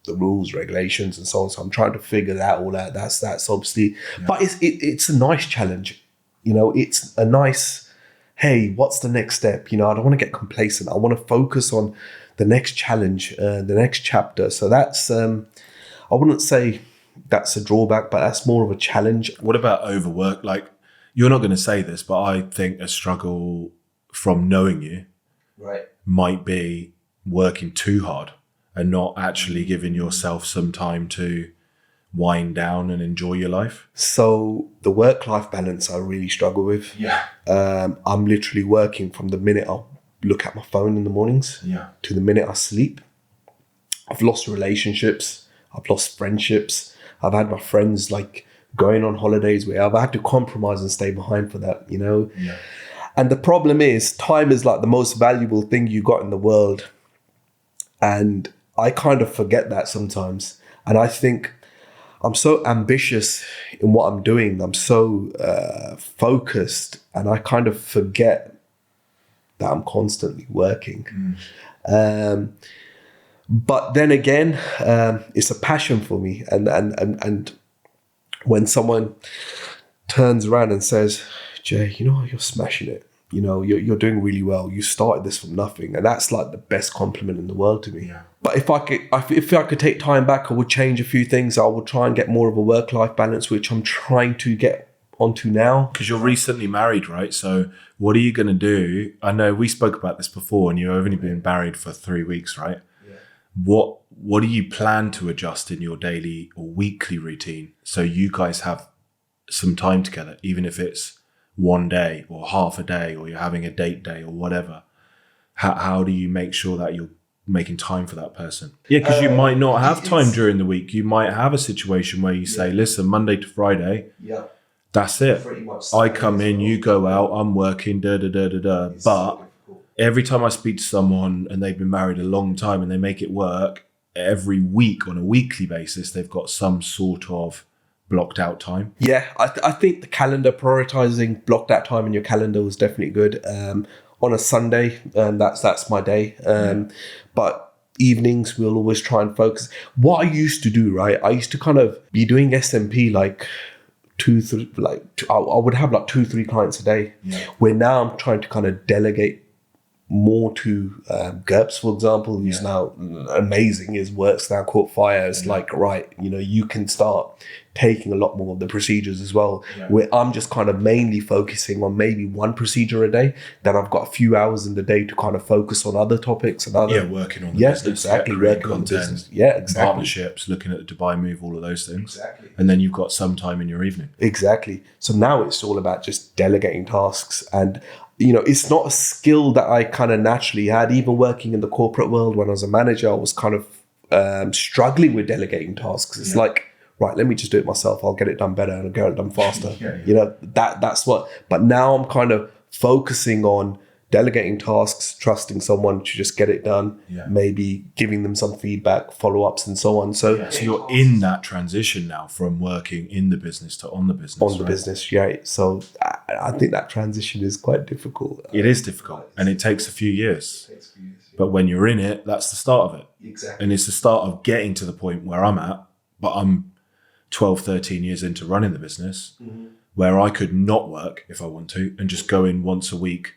the rules, regulations, and so on. So I'm trying to figure that all out. That's obviously, but it's a nice challenge. You know, it's a nice, hey, what's the next step? You know, I don't want to get complacent. I want to focus on the next challenge, the next chapter. So that's, I wouldn't say that's a drawback, but that's more of a challenge. What about overwork? Like, you're not going to say this, but I think a struggle from knowing you might be working too hard and not actually giving yourself some time to wind down and enjoy your life. So the work-life balance I really struggle with. Yeah. I'm literally working from the minute I look at my phone in the mornings to the minute I sleep. I've lost relationships. I've lost friendships. I've had my friends like going on holidays where I've had to compromise and stay behind for that, you know? Yeah. And the problem is, time is like the most valuable thing you got in the world. And I kind of forget that sometimes. And I think I'm so ambitious in what I'm doing. I'm so focused, and I kind of forget that I'm constantly working. But then again, it's a passion for me. And when someone turns around and says, Jay, you know, you're smashing it. You know, you're doing really well. You started this from nothing. And that's like the best compliment in the world to me. Yeah. But if I could take time back, I would change a few things. I would try and get more of a work-life balance, which I'm trying to get onto now. Because you're recently married, right? So what are you going to do? I know we spoke about this before, and you've only been married for 3 weeks, right? Yeah. What do you plan to adjust in your daily or weekly routine so you guys have some time together, even if it's one day or half a day, or you're having a date day or whatever? How do you make sure that you're making time for that person? Yeah, because you might not have time during the week. You might have a situation where you say, listen, Monday to Friday, that's it. I come in, you go out, I'm working, But every time I speak to someone and they've been married a long time and they make it work, every week on a weekly basis, they've got some sort of blocked out time. Yeah, I think the calendar, prioritizing blocked out time in your calendar was definitely good. On a Sunday, that's my day. But evenings, we'll always try and focus. What I used to do, right? I used to kind of be doing SMP like I would have like 2-3 clients a day. Yeah. Where now I'm trying to kind of delegate more to GURPS, for example, who's now amazing. His work's now caught fire. It's like, right, you know, you can start taking a lot more of the procedures as well, where I'm just kind of mainly focusing on maybe one procedure a day. Then I've got a few hours in the day to kind of focus on other topics and other... Yeah, working on the business. Exactly, working on the business. Yeah, exactly. Partnerships, looking at the Dubai move, all of those things. Exactly. And then you've got some time in your evening. Exactly. So now it's all about just delegating tasks. And you know, it's not a skill that I kind of naturally had. Even working in the corporate world when I was a manager, I was kind of struggling with delegating tasks. It's like, right, let me just do it myself. I'll get it done better and I'll get it done faster. You know, that's what. But now I'm kind of focusing on delegating tasks, trusting someone to just get it done, maybe giving them some feedback, follow-ups and so on. So you're in that transition now from working in the business to on the business. On the business, yeah. So I think that transition is quite difficult. It is difficult and it takes a few years. But when you're in it, that's the start of it. Exactly. And it's the start of getting to the point where I'm at, but I'm 12, 13 years into running the business, where I could not work if I want to and just go in once a week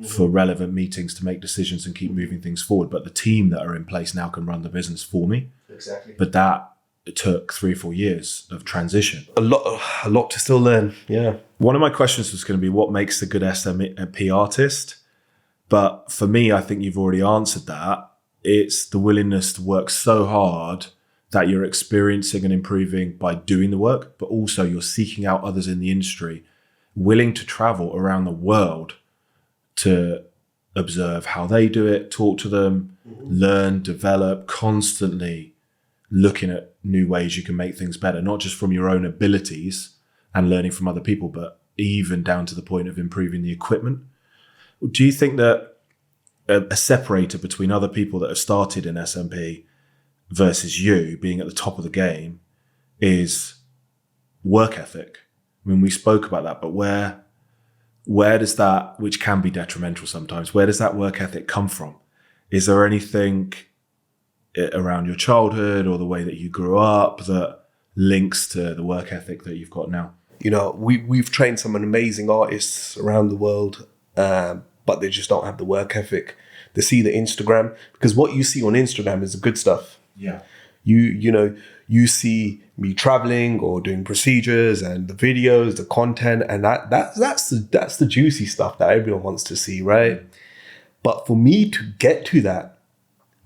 for relevant meetings to make decisions and keep moving things forward. But the team that are in place now can run the business for me. Exactly. But that took 3-4 years of transition. A lot to still learn. Yeah. One of my questions was going to be what makes a good SMP artist? But for me, I think you've already answered that. It's the willingness to work so hard that you're experiencing and improving by doing the work, but also you're seeking out others in the industry, willing to travel around the world to observe how they do it, talk to them, learn, develop, constantly looking at new ways you can make things better, not just from your own abilities and learning from other people, but even down to the point of improving the equipment. Do you think that a separator between other people that have started in SMP versus you being at the top of the game is work ethic? I mean, we spoke about that, but where does that, which can be detrimental sometimes, where does that work ethic come from? Is there anything around your childhood or the way that you grew up that links to the work ethic that you've got now? You know, we've trained some amazing artists around the world, but they just don't have the work ethic. They see the Instagram, because what you see on Instagram is the good stuff. Yeah. You know, you see me traveling or doing procedures and the videos, the content, and that's the juicy stuff that everyone wants to see, right? But for me to get to that,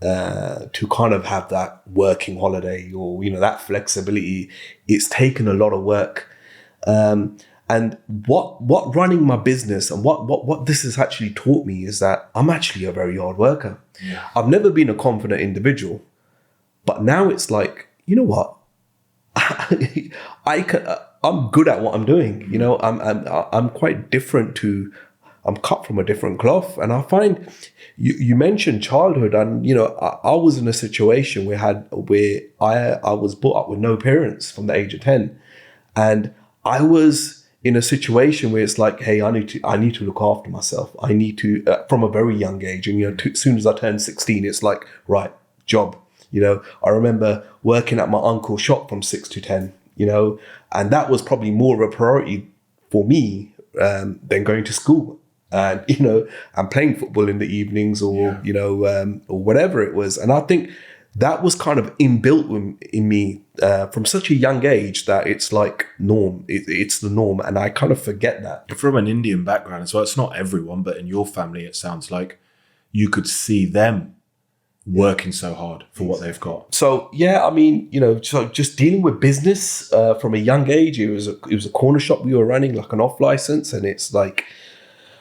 to kind of have that working holiday or, you know, that flexibility, it's taken a lot of work. And what running my business and what this has actually taught me is that I'm actually a very hard worker. Yeah. I've never been a confident individual, but now it's like, you know what? I'm good at what I'm doing. You know, I'm quite different to I'm cut from a different cloth. And I find you mentioned childhood, and I was in a situation where I was brought up with no parents from the age of 10, and I was in a situation where it's like, hey, I need to look after myself. I need to from a very young age, and as soon as I turned 16, it's like, right, job. I remember working at my uncle's shop from 6 to 10. And that was probably more of a priority for me than going to school and and playing football in the evenings or or whatever it was. And I think that was kind of inbuilt in me from such a young age that it's like norm. It's the norm, and I kind of forget that. You're from an Indian background as well. It's not everyone, but in your family, it sounds like you could see them working so hard for what they've got. So yeah, I mean, so just dealing with business from a young age. It was a corner shop we were running, like an off license, and it's like,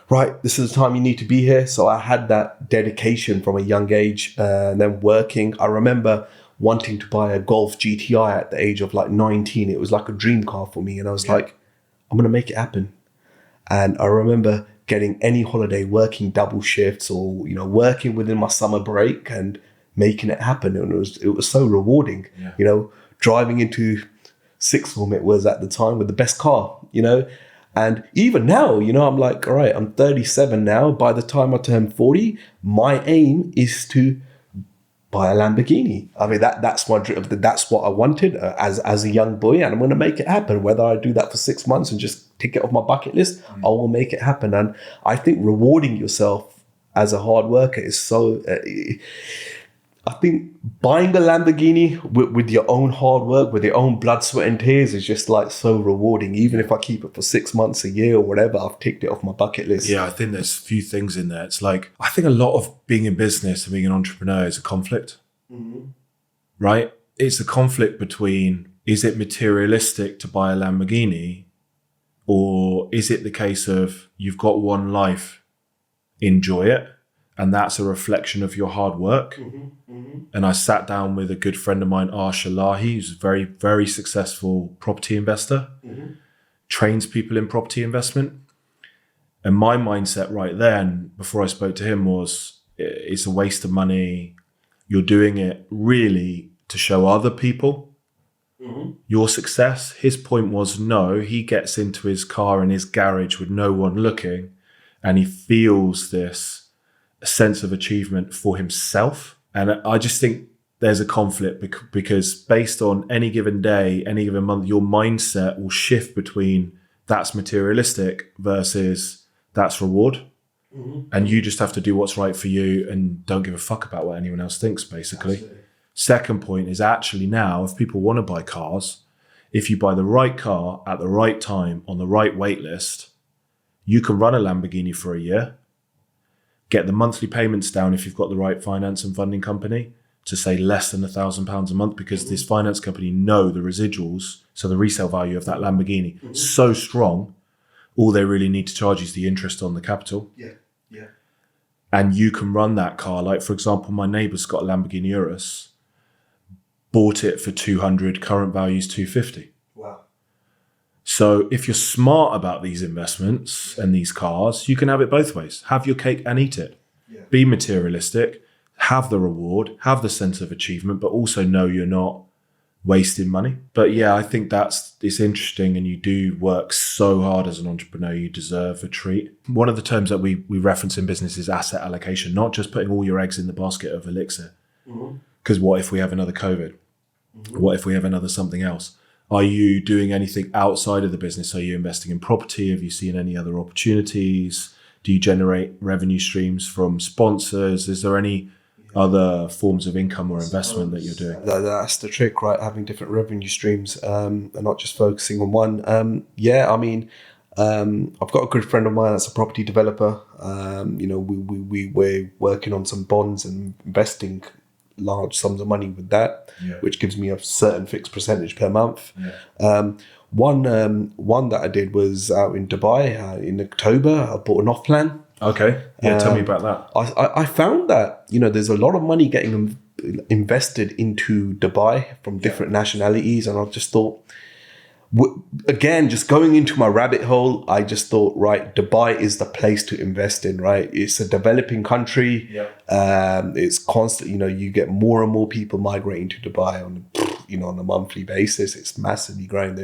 right, this is the time you need to be here. So I had that dedication from a young age, and then working. I remember wanting to buy a Golf GTI at the age of like 19. It was like a dream car for me, and I was like, I'm gonna make it happen. And I remember getting any holiday, working double shifts, or working within my summer break and making it happen. And it was so rewarding. Driving into sixth form, it was at the time, with the best car. And even now, I'm like, all right, I'm 37 now. By the time I turn 40, my aim is to buy a Lamborghini. I mean, that's my dream. That's what I wanted as a young boy, and I'm going to make it happen. Whether I do that for 6 months and just tick it off my bucket list, I will make it happen. And I think rewarding yourself as a hard worker is so. I think buying a Lamborghini with your own hard work, with your own blood, sweat, and tears is just like so rewarding. Even if I keep it for 6 months, a year, or whatever, I've ticked it off my bucket list. Yeah, I think there's a few things in there. It's like, I think a lot of being in business and being an entrepreneur is a conflict, right? It's a conflict between, is it materialistic to buy a Lamborghini, or is it the case of you've got one life, enjoy it? And that's a reflection of your hard work. And I sat down with a good friend of mine, Arsh Alahi, who's a very, very successful property investor, trains people in property investment. And my mindset right then, before I spoke to him, was it's a waste of money. You're doing it really to show other people your success. His point was, no, he gets into his car in his garage with no one looking, and he feels this sense of achievement for himself. And I just think there's a conflict because based on any given day, any given month, your mindset will shift between that's materialistic versus that's reward. And you just have to do what's right for you and don't give a fuck about what anyone else thinks, basically. Absolutely. Second point is actually now, if people want to buy cars, if you buy the right car at the right time on the right wait list, you can run a Lamborghini for a year, get the monthly payments down if you've got the right finance and funding company to say less than £1,000 a month, because this finance company know the residuals, so the resale value of that Lamborghini so strong, all they really need to charge is the interest on the capital. And you can run that car. Like, for example, my neighbour's got a Lamborghini Urus, bought it for 200, current value's 250. Wow. So if you're smart about these investments and these cars, you can have it both ways. Have your cake and eat it. Be materialistic, have the reward, have the sense of achievement, but also know you're not wasting money. But yeah, I think it's interesting, and you do work so hard as an entrepreneur, you deserve a treat. One of the terms that we reference in business is asset allocation, not just putting all your eggs in the basket of Elixir. Because what if we have another COVID? What if we have another something else? Are you doing anything outside of the business? Are you investing in property? Have you seen any other opportunities? Do you generate revenue streams from sponsors? Is there any other forms of income or investment that you're doing? That's the trick, right? Having different revenue streams and not just focusing on one. I've got a good friend of mine that's a property developer. We're working on some bonds and investing large sums of money with that, which gives me a certain fixed percentage per month. One that I did was out in Dubai in October. I bought an off plan. Okay. Yeah, tell me about that. I found that, there's a lot of money getting invested into Dubai from different nationalities. And I just thought, again, just going into my rabbit hole, I just thought, right, Dubai is the place to invest in, right? It's a developing country. It's constant, you get more and more people migrating to Dubai on a monthly basis. It's massively growing.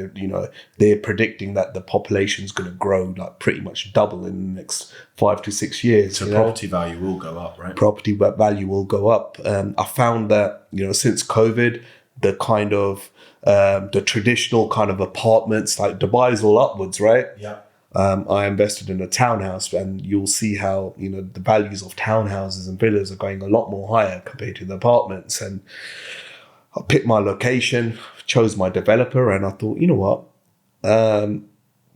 They're predicting that the population is going to grow like pretty much double in the next 5 to 6 years. So property value will go up, right? Property value will go up. I found that, since COVID, the kind of the traditional kind of apartments, like Dubai is all upwards, right? Yeah. I invested in a townhouse, and you'll see how the values of townhouses and villas are going a lot more higher compared to the apartments. And I picked my location, chose my developer, and I thought, you know what,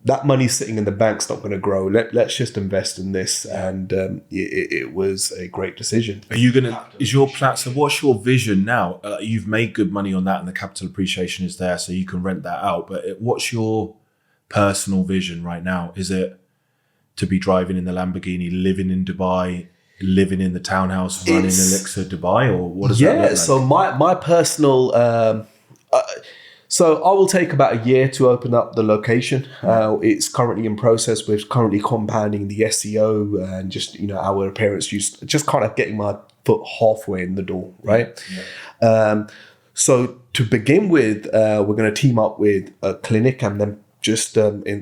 that money's sitting in the bank's not going to grow. Let's just invest in this, and it was a great decision. Are you gonna? Is your plan? So, what's your vision now? You've made good money on that, and the capital appreciation is there, so you can rent that out. But what's your personal vision right now? Is it to be driving in the Lamborghini, living in Dubai, living in the townhouse, running Elixir Dubai, or what does that look like? So my personal. So I will take about a year to open up the location. It's currently in process. We're currently compounding the SEO and just, our appearance, just kind of getting my foot halfway in the door, right? Yeah. So to begin with, we're going to team up with a clinic, and then just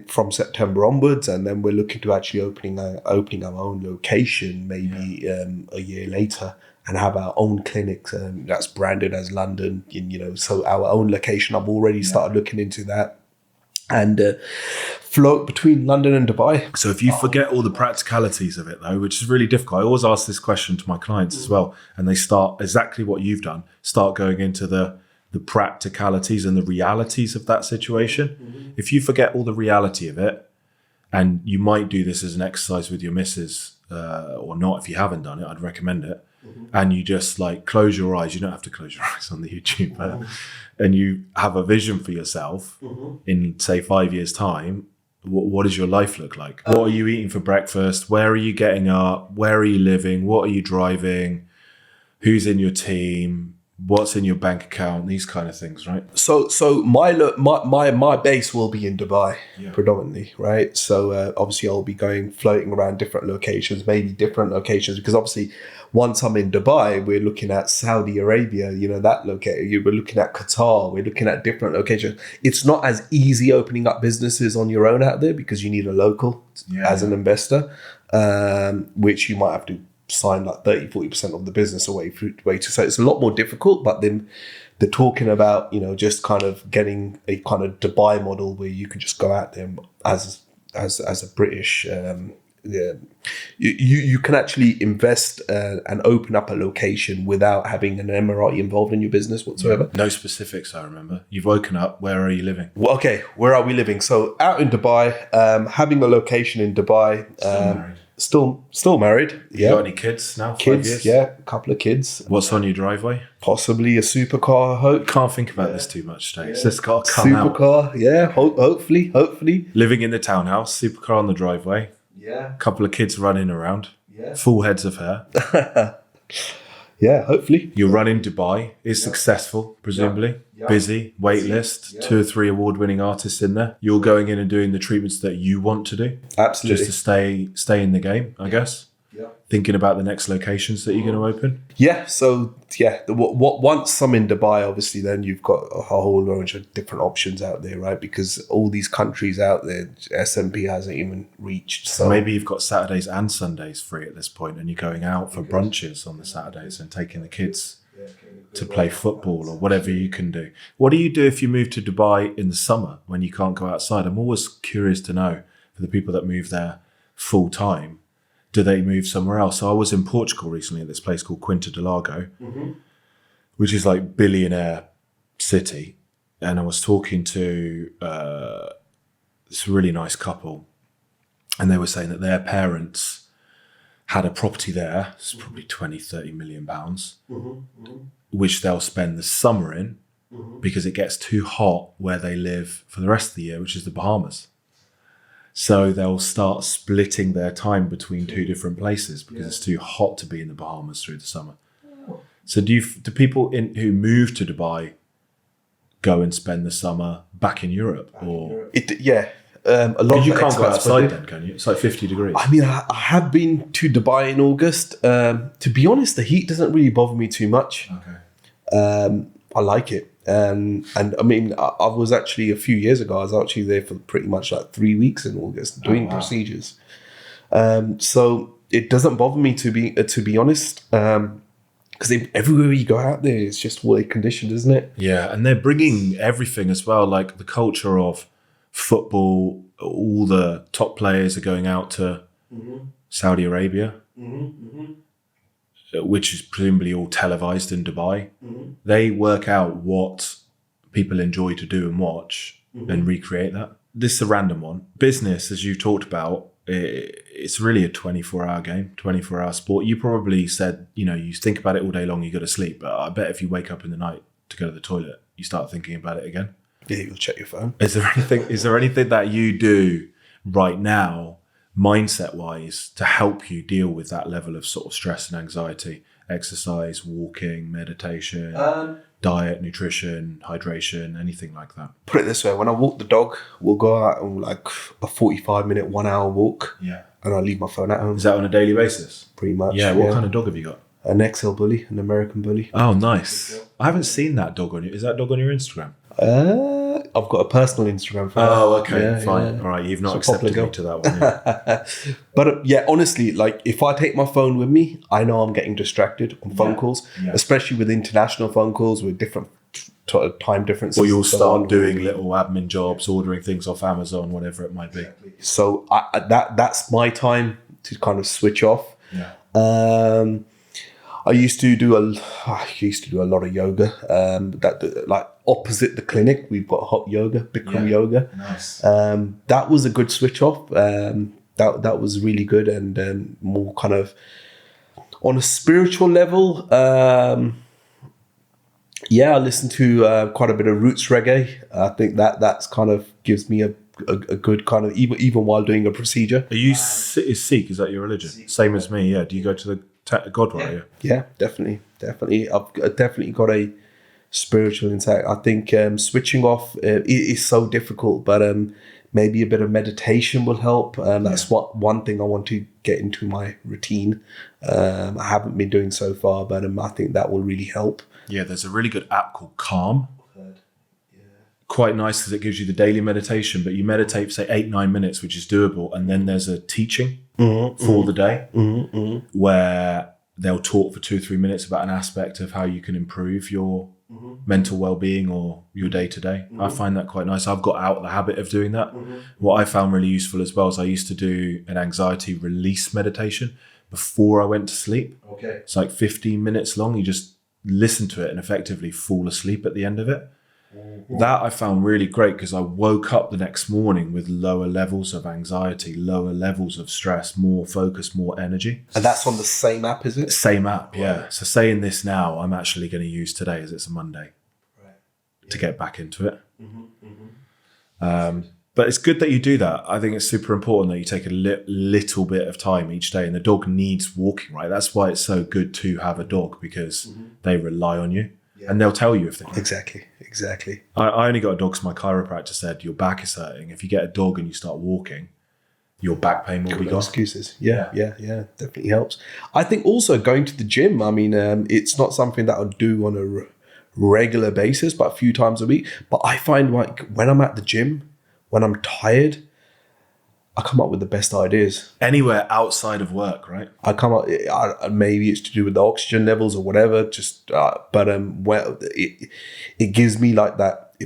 from September onwards, and then we're looking to actually opening our own location maybe a year later, and have our own clinic that's branded as London, so our own location. I've already started looking into that, and float between London and Dubai. So if you forget all the practicalities of it, though, which is really difficult, I always ask this question to my clients as well, and they start exactly what you've done, start going into the practicalities and the realities of that situation. If you forget all the reality of it, and you might do this as an exercise with your missus, or not, if you haven't done it, I'd recommend it. And you just close your eyes. You don't have to close your eyes on the YouTube, and you have a vision for yourself in, say, 5 years' time. What does your life look like? What are you eating for breakfast? Where are you getting up? Where are you living? What are you driving? Who's in your team? What's in your bank account? These kind of things, right? So my base will be in Dubai predominantly, right? So obviously I'll be floating around different locations, because obviously once I'm in Dubai, we're looking at Saudi Arabia, that location. We're looking at Qatar. We're looking at different locations. It's not as easy opening up businesses on your own out there, because you need a local as an investor, which you might have to sign 30-40% of the business away to. So it's a lot more difficult, but then they're talking about, just kind of getting a kind of Dubai model where you can just go out there as a British, you can actually invest and open up a location without having an Emirati involved in your business whatsoever. No specifics, I remember. You've woken up. Where are you living? Well, okay, where are we living? So out in Dubai, having a location in Dubai. Still married. Yeah. You got any kids now? Kids, 5 years? yeah, a couple of kids. What's on your driveway? Possibly a supercar, I hope. Can't think about this too much today. It's just got to come out. Supercar, yeah, hopefully. Living in the townhouse, supercar on the driveway. Yeah. Couple of kids running around. Yeah. Full heads of hair. Yeah, hopefully. You're running Dubai. Is successful, presumably. Yeah. Busy, wait list, 2 or 3 award-winning artists in there. You're going in and doing the treatments that you want to do. Absolutely. Just to stay in the game, I guess. Yeah. Thinking about the next locations that you're going to open. Yeah. So once I'm in Dubai, obviously, then you've got a whole range of different options out there, right? Because all these countries out there, SMP hasn't even reached. So maybe you've got Saturdays and Sundays free at this point, and you're going out for brunches on the Saturdays and taking the kids to play football or whatever you can do. What do you do if you move to Dubai in the summer when you can't go outside? I'm always curious to know, for the people that move there full time, do they move somewhere else? So I was in Portugal recently at this place called Quinta do Lago, which is billionaire city. And I was talking to this really nice couple, and they were saying that their parents had a property there. It's probably 20-30 million pounds, which they'll spend the summer in because it gets too hot where they live for the rest of the year, which is the Bahamas. So they'll start splitting their time between 2 different places because it's too hot to be in the Bahamas through the summer. So do people who move to Dubai go and spend the summer back in Europe? Or a lot of you the can't go expats outside did. then, can you? It's like 50 degrees. I mean, I have been to Dubai in August. To be honest, the heat doesn't really bother me too much. Okay. I like it. And I mean, I was actually a few years ago, I was actually there for pretty much like 3 weeks in August doing procedures. So it doesn't bother me to be honest. Because everywhere you go out there, it's just well conditioned, isn't it? Yeah, and they're bringing everything as well, like the culture of football. All the top players are going out to Saudi Arabia, which is presumably all televised in Dubai. They work out what people enjoy to do and watch and recreate that. This is a random one. Business, as you've talked about, it's really a 24-hour game, 24-hour sport. You probably said, you think about it all day long, you go to sleep. But I bet if you wake up in the night to go to the toilet, you start thinking about it again. Yeah, you'll check your phone. Is there anything that you do right now, mindset-wise, to help you deal with that level of sort of stress and anxiety? Exercise, walking, meditation, diet, nutrition, hydration, anything like that? Put it this way, when I walk the dog, we'll go out on like a 45-minute, 1 hour walk. Yeah. And I'll leave my phone at home. Is that on a daily basis? Pretty much. Yeah. What kind of dog have you got? An XL bully, an American bully. Oh, nice. I haven't seen that dog on you. Is that dog on your Instagram? I've got a personal Instagram for Oh, okay, yeah, fine. yeah. All right, you've not It's a accepted popular me to that one. Yeah. But honestly, like if I take my phone with me, I know I'm getting distracted on phone calls, especially with international phone calls with different time differences. Or you'll and so start on. doing little admin jobs, ordering things off Amazon, whatever it might be. So that's my time to kind of switch off. Yeah. I used to do a lot of yoga. That like opposite the clinic, we've got hot yoga, Bikram yoga. Nice. That was a good switch off. That was really good and more kind of on a spiritual level. I listen to quite a bit of roots reggae. I think that's kind of gives me a good kind of even while doing a procedure. Are you is Sikh? Is that your religion? Same as me. Yeah. Do you go to the God warrior? Yeah, definitely. I've definitely got a spiritual insight. I think switching off is so difficult, but maybe a bit of meditation will help. That's one thing I want to get into my routine. I haven't been doing so far, but I think that will really help. Yeah, there's a really good app called Calm. Quite nice because it gives you the daily meditation, but you meditate for say 8-9 minutes, which is doable, and then there's a teaching for the day where they'll talk for 2-3 minutes about an aspect of how you can improve your mental well-being or your day-to-day. I find that quite nice. I've got out the habit of doing that. What I found really useful as well is I used to do an anxiety release meditation before I went to sleep. Okay. It's like 15 minutes long. You just listen to it and effectively fall asleep at the end of it. That I found really great because I woke up the next morning with lower levels of anxiety, lower levels of stress, more focus, more energy. And that's on the same app, is it? Same app, yeah. So saying this now, I'm actually going to use today as it's a Monday to get back into it. But it's good that you do that. I think it's super important that you take a little bit of time each day, and the dog needs walking, right? That's why it's so good to have a dog because they rely on you. And they'll tell you if they can. Exactly. I only got a dog because my chiropractor said your back is hurting. If you get a dog and you start walking, your back pain will be gone. Excuses. Yeah. Definitely helps. I think also going to the gym, I mean, it's not something that I do on a regular basis, but a few times a week. But I find like when I'm at the gym, when I'm tired, I come up with the best ideas. Anywhere outside of work, right? I come up. Maybe it's to do with the oxygen levels or whatever. Well, it gives me like that.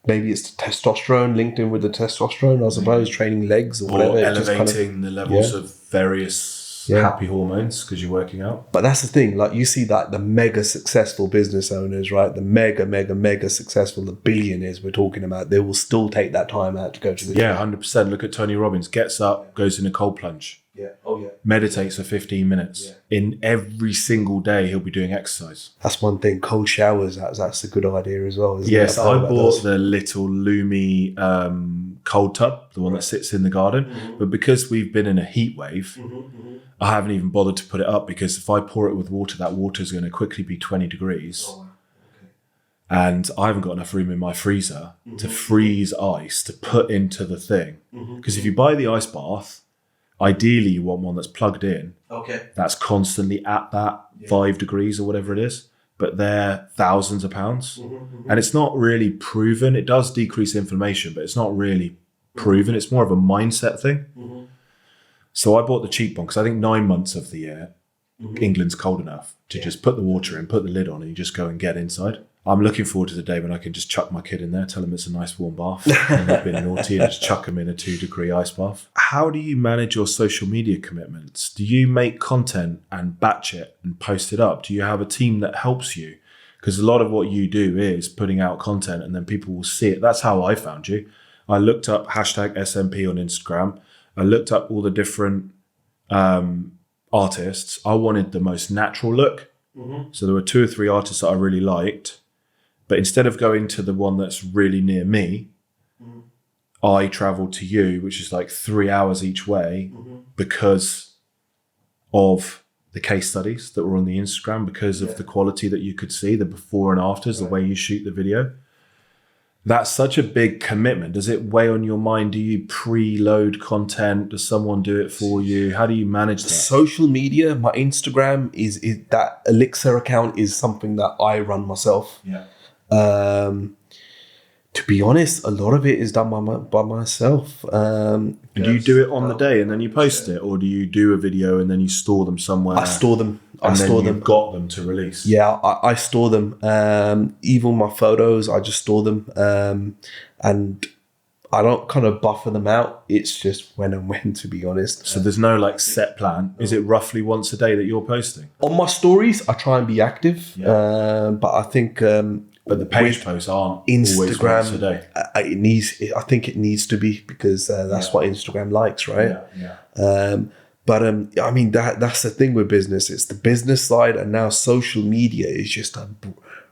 Maybe it's the testosterone linked in with the testosterone. I suppose training legs or whatever. Elevating the levels of various happy hormones because you're working out. But that's the thing. Like you see that the mega successful business owners, right? The mega successful, the billionaires we're talking about, they will still take that time out to go to the gym. 100%. Look at Tony Robbins. Gets up, goes in a cold plunge. Yeah. Oh yeah. Meditates for 15 minutes. In every single day, he'll be doing exercise. That's one thing. Cold showers. That's a good idea as well. Yes, I bought the little Lumi cold tub, the one that sits in the garden. But because we've been in a heat wave, I haven't even bothered to put it up because if I pour it with water, that water is going to quickly be 20 degrees. And I haven't got enough room in my freezer to freeze ice to put into the thing. Because if you buy the ice bath, ideally you want one that's plugged in. Okay. That's constantly at that 5 degrees or whatever it is. But they're thousands of pounds. And it's not really proven. It does decrease inflammation, but it's not really proven. It's more of a mindset thing. So I bought the cheap one because I think 9 months of the year, England's cold enough to just put the water in, put the lid on, and you just go and get inside. I'm looking forward to the day when I can just chuck my kid in there, tell him it's a nice warm bath, and they've been naughty, and just chuck them in a 2-degree ice bath. How do you manage your social media commitments? Do you make content and batch it and post it up? Do you have a team that helps you? Because a lot of what you do is putting out content and then people will see it. That's how I found you. I looked up #SMP on Instagram. I looked up all the different artists. I wanted the most natural look. So there were 2 or 3 artists that I really liked. But instead of going to the one that's really near me, I traveled to you, which is like 3 hours each way because of the case studies that were on the Instagram, because of the quality that you could see, the before and afters, the way you shoot the video. That's such a big commitment. Does it weigh on your mind? Do you preload content? Does someone do it for you? How do you manage that? Social media, my Instagram is that Elixir account is something that I run myself. Yeah. To be honest, a lot of it is done by myself. And do you do it on the day and then you post it, or do you do a video and then you store them somewhere? I store them. You've got them to release. Yeah, I store them. Even my photos, I just store them. And I don't kind of buffer them out. It's just when and when, to be honest. So there's no like set plan. Is it roughly once a day that you're posting? On my stories, I try and be active. But I think... but the page posts aren't Instagram, always once a day. I think it needs to be, because that's what Instagram likes, right? But I mean, that's the thing with business. It's the business side, and now social media is just a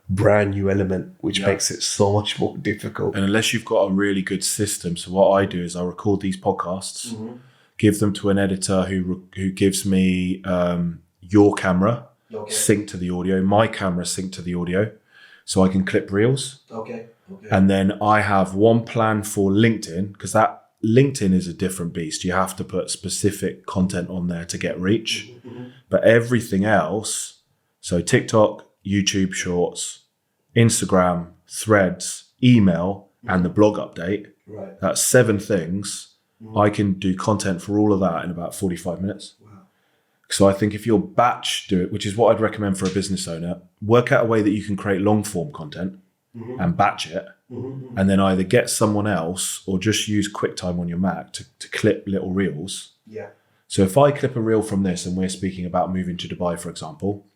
brand new element, which makes it so much more difficult. And unless you've got a really good system, so what I do is I record these podcasts, give them to an editor who gives me your camera, sync to the audio, my camera sync to the audio, so I can clip reels. And then I have one plan for LinkedIn, because that LinkedIn is a different beast. You have to put specific content on there to get reach. But everything else, so TikTok, YouTube Shorts, Instagram, Threads, email, and the blog update, that's 7 things. I can do content for all of that in about 45 minutes. So I think if you'll batch do it, which is what I'd recommend for a business owner, work out a way that you can create long form content and batch it, and then either get someone else or just use QuickTime on your Mac to clip little reels. So if I clip a reel from this and we're speaking about moving to Dubai, for example,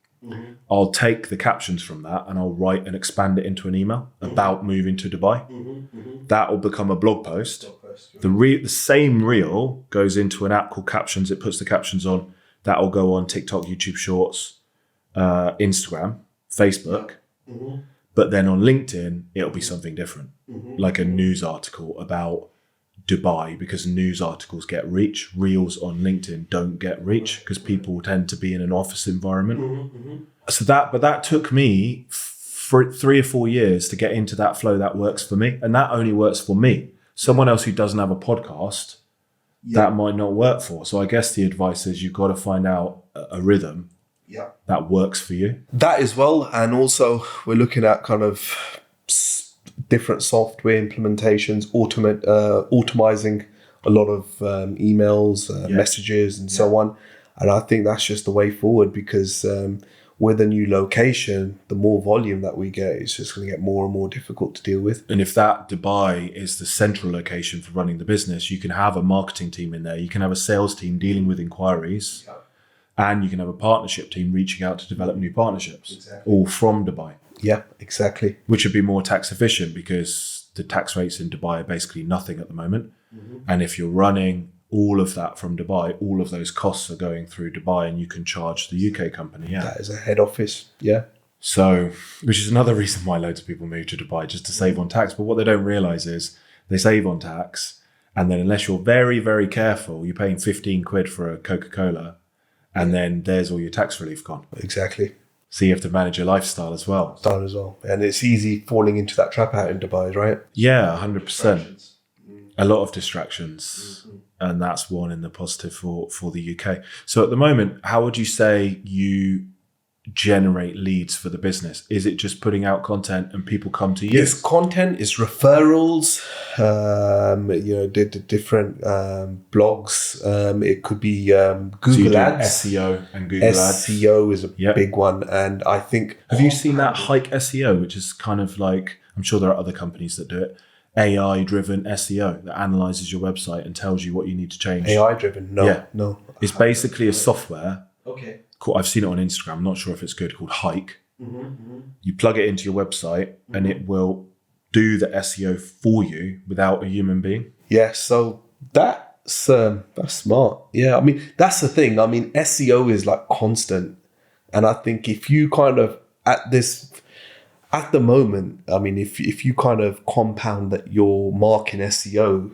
I'll take the captions from that and I'll write and expand it into an email about moving to Dubai. That will become a blog post. The same reel goes into an app called Captions. It puts the captions on. That will go on TikTok, YouTube Shorts, Instagram, Facebook. But then on LinkedIn, it'll be something different, like a news article about Dubai, because news articles get reach. Reels on LinkedIn don't get reach because people tend to be in an office environment. So that took me for 3 or 4 years to get into that flow that works for me. And that only works for me. Someone else who doesn't have a podcast, that might not work for. So I guess the advice is you've got to find out a rhythm that works for you. That as well. And also we're looking at kind of different software implementations, automizing a lot of emails, messages and so on. And I think that's just the way forward, because with a new location, the more volume that we get, it's just going to get more and more difficult to deal with. And if that Dubai is the central location for running the business, you can have a marketing team in there. You can have a sales team dealing with inquiries, and you can have a partnership team reaching out to develop new partnerships, all from Dubai. Yeah, exactly. Which would be more tax efficient, because the tax rates in Dubai are basically nothing at the moment. And if you're running all of that from Dubai, all of those costs are going through Dubai, and you can charge the UK company. That is a head office. So, which is another reason why loads of people move to Dubai, just to save on tax. But what they don't realize is they save on tax, and then unless you're very, very careful, you're paying 15 quid for a Coca-Cola, and then there's all your tax relief gone. Exactly. So you have to manage your lifestyle as well. Done as well. And it's easy falling into that trap out in Dubai, right? Yeah, 100%. A lot of distractions. And that's one in the positive for the UK. So at the moment, how would you say you generate leads for the business? Is it just putting out content and people come to you? It's content, it's referrals, different blogs. It could be Google Ads. SEO and Google Ads. SEO is a big one. And I think... Have you seen that Hike SEO, which is kind of like, I'm sure there are other companies that do it, AI-driven SEO that analyzes your website and tells you what you need to change? AI-driven? No. It's basically a software. Okay. I've seen it on Instagram. I'm not sure if it's good. Called Hike. You plug it into your website and it will do the SEO for you without a human being. Yeah. So that's smart. Yeah. I mean, that's the thing. I mean, SEO is like constant, and I think if you kind of at the moment, I mean, if you kind of compound that your mark in SEO,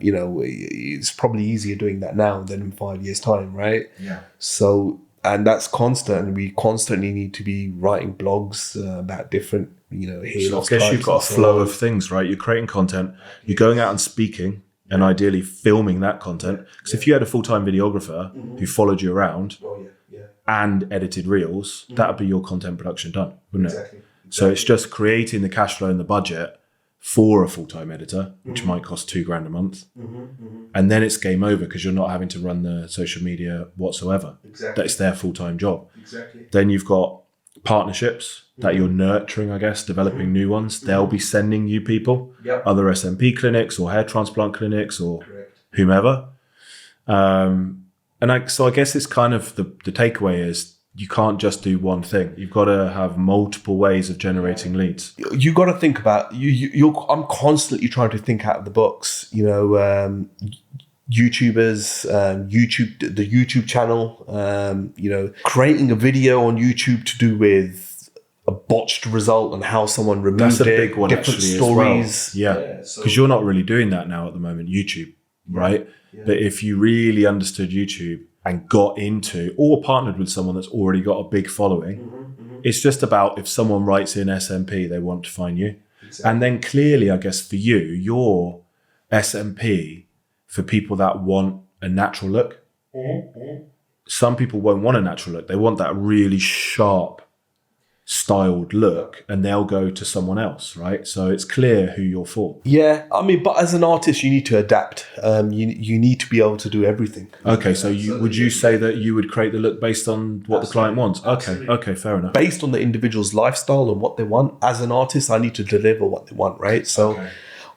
it's probably easier doing that now than in 5 years' time, right? Yeah. So, and that's constant, and we constantly need to be writing blogs about different, hair So I loss guess types you've got a and so flow on. of things, right? You're creating content, you're going out and speaking, and ideally filming that content. Because if you had a full-time videographer who followed you around and edited reels, that would be your content production done, wouldn't it? So it's just creating the cash flow and the budget for a full-time editor, which might cost $2,000 a month. And then it's game over because you're not having to run the social media whatsoever. That's their full-time job. Then you've got partnerships that you're nurturing, I guess, developing new ones. They'll be sending you people, other SMP clinics or hair transplant clinics or whomever. So I guess it's kind of the takeaway is you can't just do one thing. You've got to have multiple ways of generating leads. You got to think about I'm constantly trying to think out of the box. YouTubers, the YouTube channel. Creating a video on YouTube to do with a botched result and how someone removed That's a it. big one, different actually, stories. as well. Yeah, because you're not really doing that now at the moment, YouTube, right? But if you really understood YouTube and got into or partnered with someone that's already got a big following, it's just about if someone writes in SMP, they want to find you. And then clearly, I guess for you, your SMP for people that want a natural look. Some people won't want a natural look. They want that really sharp, styled look, and they'll go to someone else, right? So it's clear who you're for. Yeah, I mean, but as an artist, you need to adapt. You need to be able to do everything. Okay, so would you say that you would create the look based on what the client wants? Okay, fair enough. Based on the individual's lifestyle and what they want. As an artist, I need to deliver what they want, right? So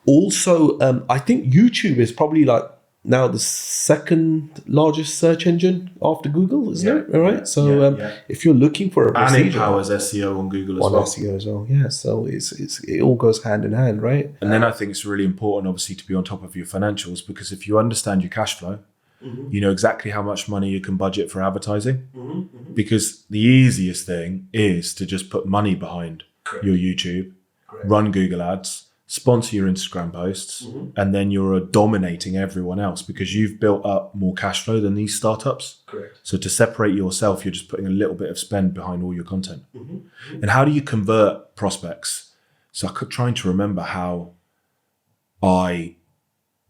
also, I think YouTube is probably like now the second largest search engine after Google, isn't it? All right. So if you're looking for a procedure, and it powers SEO on Google as well. SEO as well, yeah. So it all goes hand in hand, right? And then I think it's really important, obviously, to be on top of your financials, because if you understand your cash flow, you know exactly how much money you can budget for advertising. Because the easiest thing is to just put money behind your YouTube, run Google Ads, sponsor your Instagram posts, and then you're dominating everyone else because you've built up more cash flow than these startups. So to separate yourself, you're just putting a little bit of spend behind all your content. And how do you convert prospects? So I'm trying to remember how I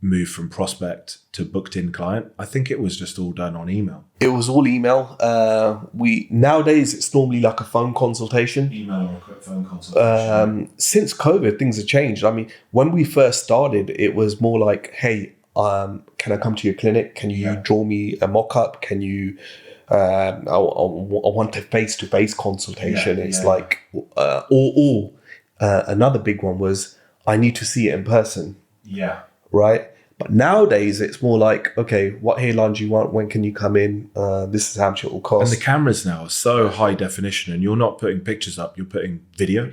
moved from prospect to booked in client. I think it was just all done on email. It was all email. Nowadays it's normally like a phone consultation. Email or a quick phone consultation. Since COVID, things have changed. I mean, when we first started, it was more like, hey, can I come to your clinic? Can you draw me a mock-up? Can you? I want a face-to-face consultation. Another big one was I need to see it in person. Right. But nowadays it's more like, okay, what hairline do you want? When can you come in? This is how much it will cost. And the cameras now are so high definition, and you're not putting pictures up, you're putting video.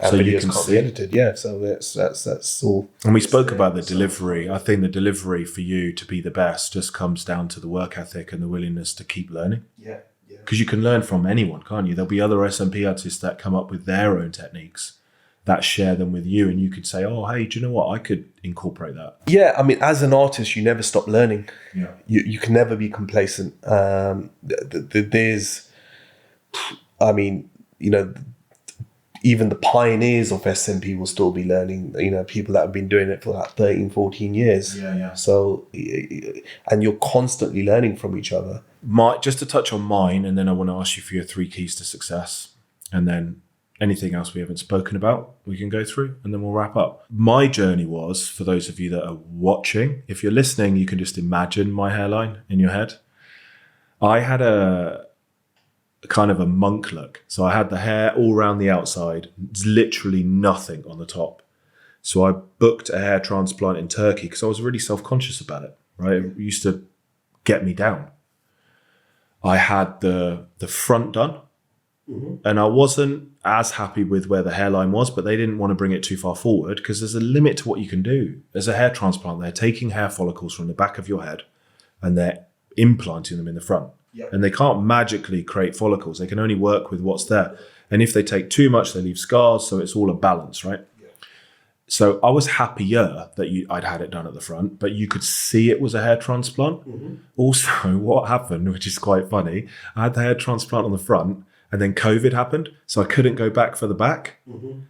So you can see edited. Yeah. So that's all. And we spoke about the delivery. I think the delivery for you to be the best just comes down to the work ethic and the willingness to keep learning. Because you can learn from anyone, can't you? There'll be other SMP artists that come up with their own techniques that share them with you, and you could say, oh, hey, do you know what? I could incorporate that. Yeah, I mean, as an artist, you never stop learning. You can never be complacent. There's I mean, even the pioneers of SMP will still be learning, people that have been doing it for like 13, 14 years. Yeah. So, and you're constantly learning from each other. Just to touch on mine, and then I want to ask you for your 3 keys to success. And then anything else we haven't spoken about, we can go through, and then we'll wrap up. My journey was, for those of you that are watching, if you're listening, you can just imagine my hairline in your head. I had a kind of a monk look. So I had the hair all around the outside, literally nothing on the top. So I booked a hair transplant in Turkey because I was really self-conscious about it, right? It used to get me down. I had the front done, and I wasn't as happy with where the hairline was, but they didn't want to bring it too far forward because there's a limit to what you can do. As a hair transplant, they're taking hair follicles from the back of your head and they're implanting them in the front. Yep. And they can't magically create follicles. They can only work with what's there. And if they take too much, they leave scars. So it's all a balance, right? Yep. So I was happier that I'd had it done at the front, but you could see it was a hair transplant. Also, what happened, which is quite funny, I had the hair transplant on the front and then COVID happened. So I couldn't go back for the back.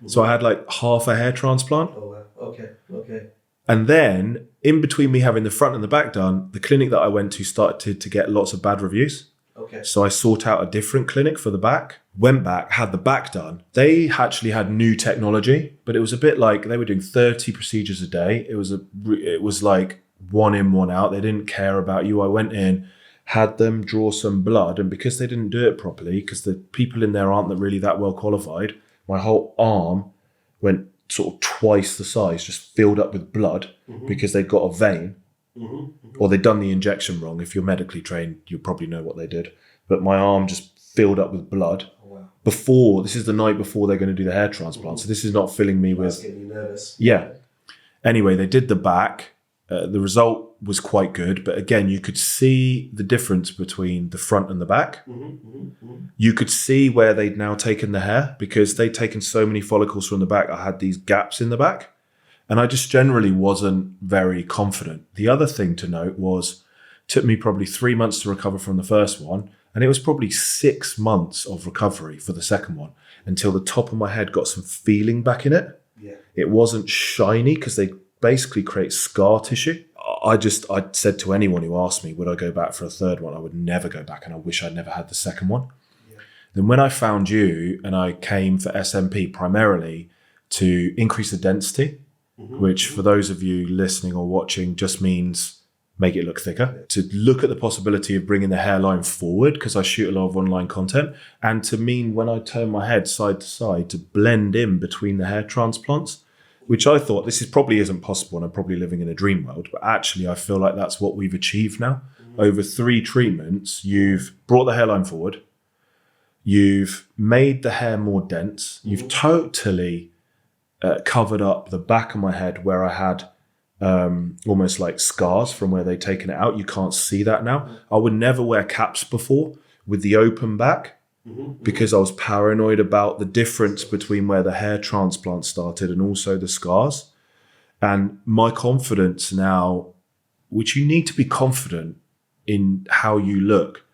So I had like half a hair transplant. Oh, wow. Okay. And then in between me having the front and the back done, the clinic that I went to started to get lots of bad reviews. Okay. So I sought out a different clinic for the back, went back, had the back done. They actually had new technology, but it was a bit like they were doing 30 procedures a day. It was like 1 in, 1 out. They didn't care about you. I went in, had them draw some blood. And because they didn't do it properly, because the people in there aren't really that well qualified, my whole arm went sort of twice the size, just filled up with blood because they'd got a vein or they'd done the injection wrong. If you're medically trained, you probably know what they did. But my arm just filled up with blood. Oh, wow. This is the night before they're going to do the hair transplant. So this is not filling me with... getting you nervous. Yeah. Anyway, they did the back. The result was quite good. But again, you could see the difference between the front and the back. You could see where they'd now taken the hair because they'd taken so many follicles from the back. I had these gaps in the back and I just generally wasn't very confident. The other thing to note was it took me probably 3 months to recover from the first one. And it was probably 6 months of recovery for the second one until the top of my head got some feeling back in it. Yeah. It wasn't shiny because they basically create scar tissue. I said to anyone who asked me, would I go back for a third one? I would never go back. And I wish I'd never had the second one. Yeah. Then when I found you and I came for SMP primarily to increase the density, which for those of you listening or watching just means make it look thicker, to look at the possibility of bringing the hairline forward because I shoot a lot of online content, and to mean when I turn my head side to side to blend in between the hair transplants, which I thought this probably isn't possible and I'm probably living in a dream world, but actually I feel like that's what we've achieved now. Over 3 treatments, you've brought the hairline forward, you've made the hair more dense, you've totally covered up the back of my head where I had almost like scars from where they'd taken it out. You can't see that now. I would never wear caps before with the open back because I was paranoid about the difference between where the hair transplant started and also the scars. And my confidence now, which you need to be confident in how you look,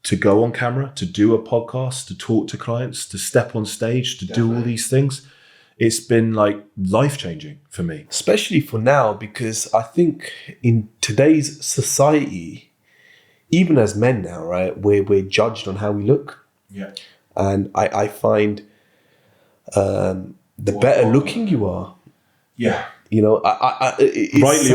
to go on camera, to do a podcast, to talk to clients, to step on stage, to do all these things. It's been like life-changing for me. Especially for now, because I think in today's society, even as men now, right, we're judged on how we look. Yeah. And I find the better looking you are. Yeah. You know, rightly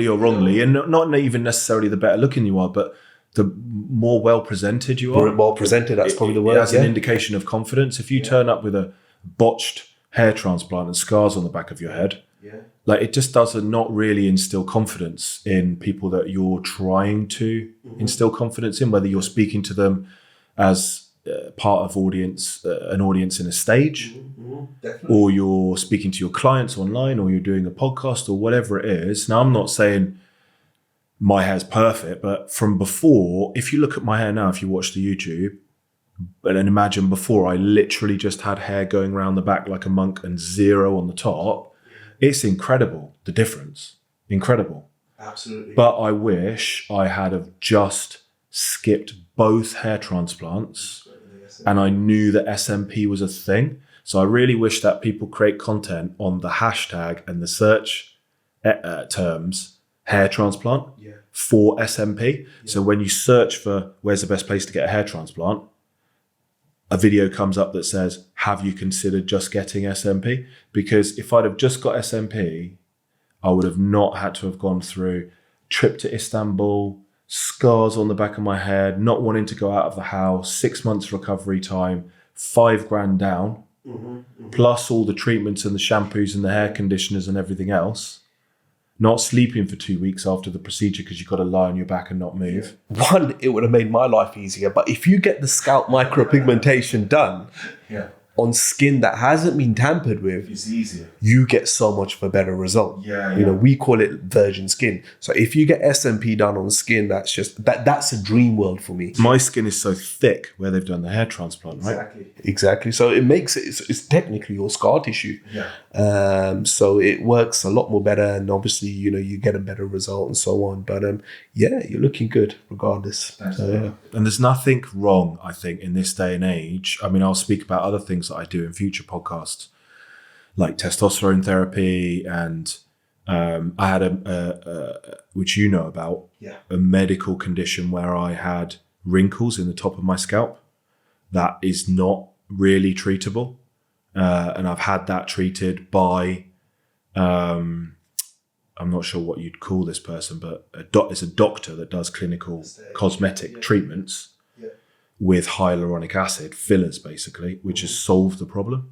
or wrongly, and not even necessarily the better looking you are, but the more well-presented you are. Well presented, that's probably the word. That's an indication of confidence. If you turn up with a botched hair transplant and scars on the back of your head, like it just doesn't not really instill confidence in people that you're trying to instill confidence in, whether you're speaking to them as part of an audience in a stage, or you're speaking to your clients online, or you're doing a podcast or whatever it is. Now, I'm not saying my hair's perfect, but from before, if you look at my hair now, if you watch the YouTube, and then imagine before, I literally just had hair going around the back like a monk and 0 on the top. It's incredible, the difference. Incredible. Absolutely. But I wish I had have just skipped both hair transplants and I knew that SMP was a thing. So I really wish that people create content on the hashtag and the search terms hair transplant for SMP. So when you search for where's the best place to get a hair transplant, a video comes up that says, have you considered just getting SMP? Because if I'd have just got SMP, I would have not had to have gone through trip to Istanbul, scars on the back of my head, not wanting to go out of the house, 6 months recovery time, $5,000 down, plus all the treatments and the shampoos and the hair conditioners and everything else. Not sleeping for 2 weeks after the procedure because you've got to lie on your back and not move. One, it would have made my life easier. But if you get the scalp micropigmentation done on skin that hasn't been tampered with, It's easier. you get so much of a better result. You know, we call it virgin skin. So if you get SMP done on skin, that's a dream world for me. My skin is so thick where they've done the hair transplant, right? Exactly. So it makes it's technically your scar tissue. So it works a lot more better, and obviously, you know, you get a better result and so on. But you're looking good regardless. So, And there's nothing wrong, I think, in this day and age. I mean, I'll speak about other things that I do in future podcasts, like testosterone therapy, and I had a which you know about, a medical condition where I had wrinkles in the top of my scalp that is not really treatable, and I've had that treated by I'm not sure what you'd call this person, but it's a doctor that does clinical cosmetic treatments with hyaluronic acid, fillers basically, which has solved the problem.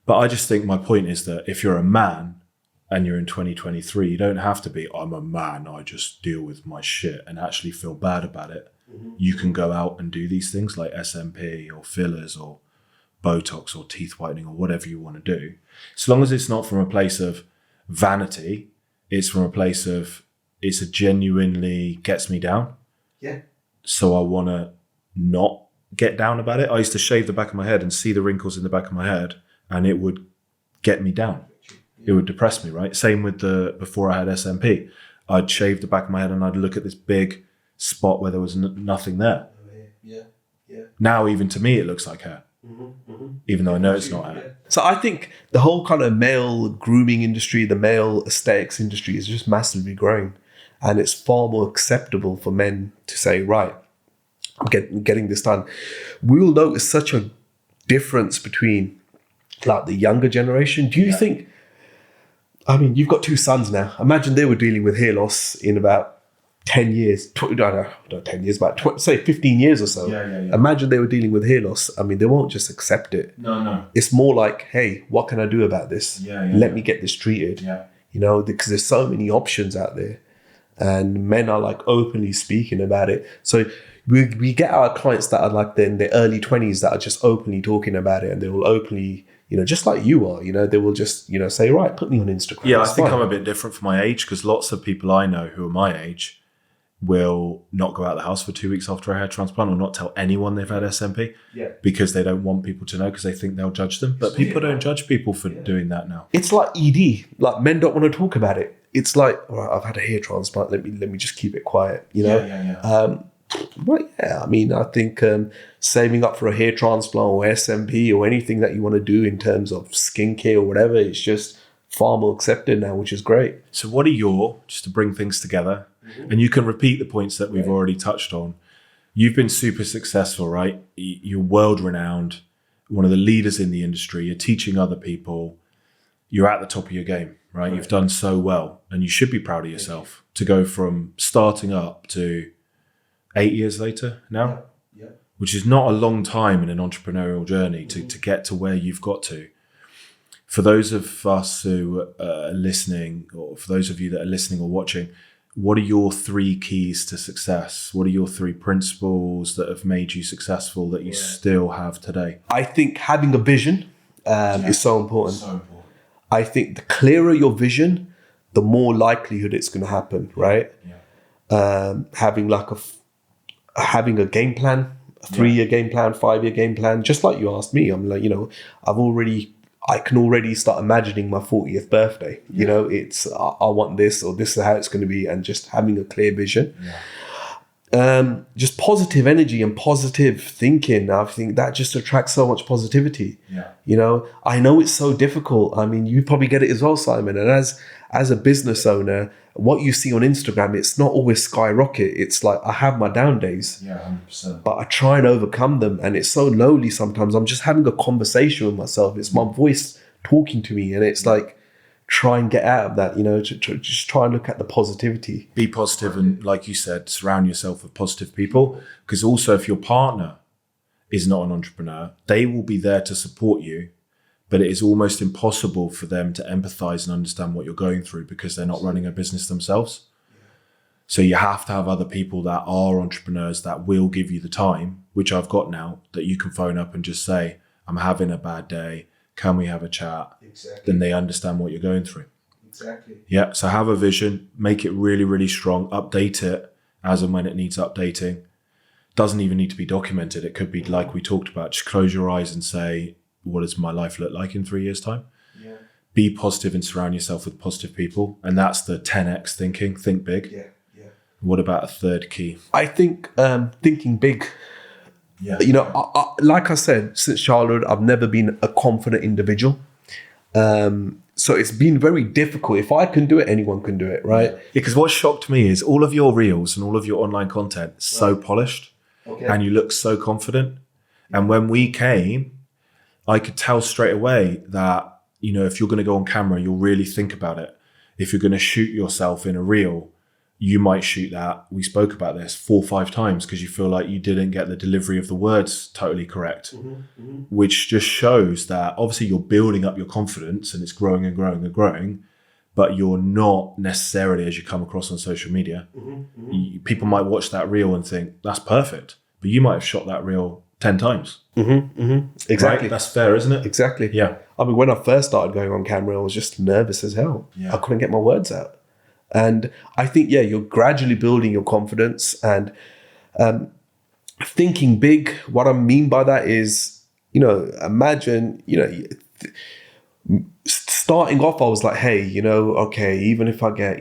But I just think my point is that if you're a man and you're in 2023, you don't have to be, I'm a man, I just deal with my shit and actually feel bad about it. You can go out and do these things like SMP or fillers or Botox or teeth whitening or whatever you want to do. As long as it's not from a place of vanity, it's from a place of, it's a genuinely gets me down. So I want to not get down about it. I used to shave the back of my head and see the wrinkles in the back of my head, and it would get me down. It would depress me, right? Same with before I had SMP. I'd shave the back of my head and I'd look at this big spot where there was nothing there. Now, even to me, it looks like hair. Even though I know it's not hair. So I think the whole kind of male grooming industry, the male aesthetics industry is just massively growing. And it's far more acceptable for men to say, right, I'm getting this done. We'll notice such a difference between like the younger generation. Do you think, I mean, you've got 2 sons now. Imagine they were dealing with hair loss in about 10 years, not 10 years, but say 15 years or so. Imagine they were dealing with hair loss. I mean, they won't just accept it. No. It's more like, hey, what can I do about this? Let me get this treated. You know, because there's so many options out there. And men are like openly speaking about it. So we get our clients that are like in their early 20s that are just openly talking about it, and they will openly, you know, just like you are, you know, they will just, you know, say, right, put me on Instagram. Yeah, I think I'm a bit different for my age, because lots of people I know who are my age will not go out of the house for 2 weeks after a hair transplant, or not tell anyone they've had SMP because they don't want people to know, because they think they'll judge them. But people don't judge people for doing that now. It's like ED. Like, men don't want to talk about it. It's like, all right, I've had a hair transplant. Let me just keep it quiet, you know? But yeah, I mean, I think saving up for a hair transplant or SMP or anything that you want to do in terms of skincare or whatever, it's just far more accepted now, which is great. So what are just to bring things together, and you can repeat the points that we've already touched on. You've been super successful, right? You're world renowned, one of the leaders in the industry. You're teaching other people. You're at the top of your game, right? You've done so well, and you should be proud of yourself to go from starting up to 8 years later now, which is not a long time in an entrepreneurial journey to get to where you've got to. For those of us who are listening, or for those of you that are listening or watching, what are your 3 keys to success? What are your 3 principles that have made you successful that you still have today? I think having a vision is so important. I think the clearer your vision, the more likelihood it's going to happen, right? Having a game plan, a 3-year game plan, 5-year game plan, just like you asked me. I'm like, you know, I can already start imagining my 40th birthday. You know, it's, I want this, or this is how it's going to be, and just having a clear vision. just positive energy and positive thinking. I think that just attracts so much positivity. Yeah. You know, I know it's so difficult. I mean, you probably get it as well, Simon. And as a business owner, what you see on Instagram, it's not always skyrocket. It's like, I have my down days. Yeah, 100%. But I try and overcome them. And it's so lonely sometimes. I'm just having a conversation with myself. It's my voice talking to me. And it's like, try and get out of that, you know, just try and look at the positivity. Be positive, and like you said, surround yourself with positive people. Because also, if your partner is not an entrepreneur, they will be there to support you, but it is almost impossible for them to empathize and understand what you're going through because they're not running a business themselves. So you have to have other people that are entrepreneurs that will give you the time, which I've got now, that you can phone up and just say, I'm having a bad day. Can we have a chat? Exactly. Then they understand what you're going through. Exactly. Yeah. So have a vision, make it really, really strong, update it as and when it needs updating. Doesn't even need to be documented. It could be like we talked about, just close your eyes and say, what does my life look like in 3 years' time? Yeah. Be positive and surround yourself with positive people. And that's the 10x thinking. Think big. Yeah. What about a third key? I think thinking big. Yeah. You know, I, like I said, since childhood, I've never been a confident individual. So it's been very difficult. If I can do it, anyone can do it, right? Yeah, because what shocked me is all of your reels and all of your online content is so polished, and you look so confident. And when we came, I could tell straight away that, you know, if you're going to go on camera, you'll really think about it. If you're going to shoot yourself in a reel, you might shoot that. We spoke about this 4 or 5 times because you feel like you didn't get the delivery of the words totally correct, which just shows that obviously you're building up your confidence and it's growing and growing and growing, but you're not necessarily, as you come across on social media, people might watch that reel and think that's perfect, but you might have shot that reel 10 times. Exactly. Right? That's fair, isn't it? Exactly. Yeah. I mean, when I first started going on camera, I was just nervous as hell. Yeah. I couldn't get my words out. And I think, yeah, you're gradually building your confidence and thinking big. What I mean by that is, you know, imagine, you know, starting off, I was like, hey, you know, okay, even if I get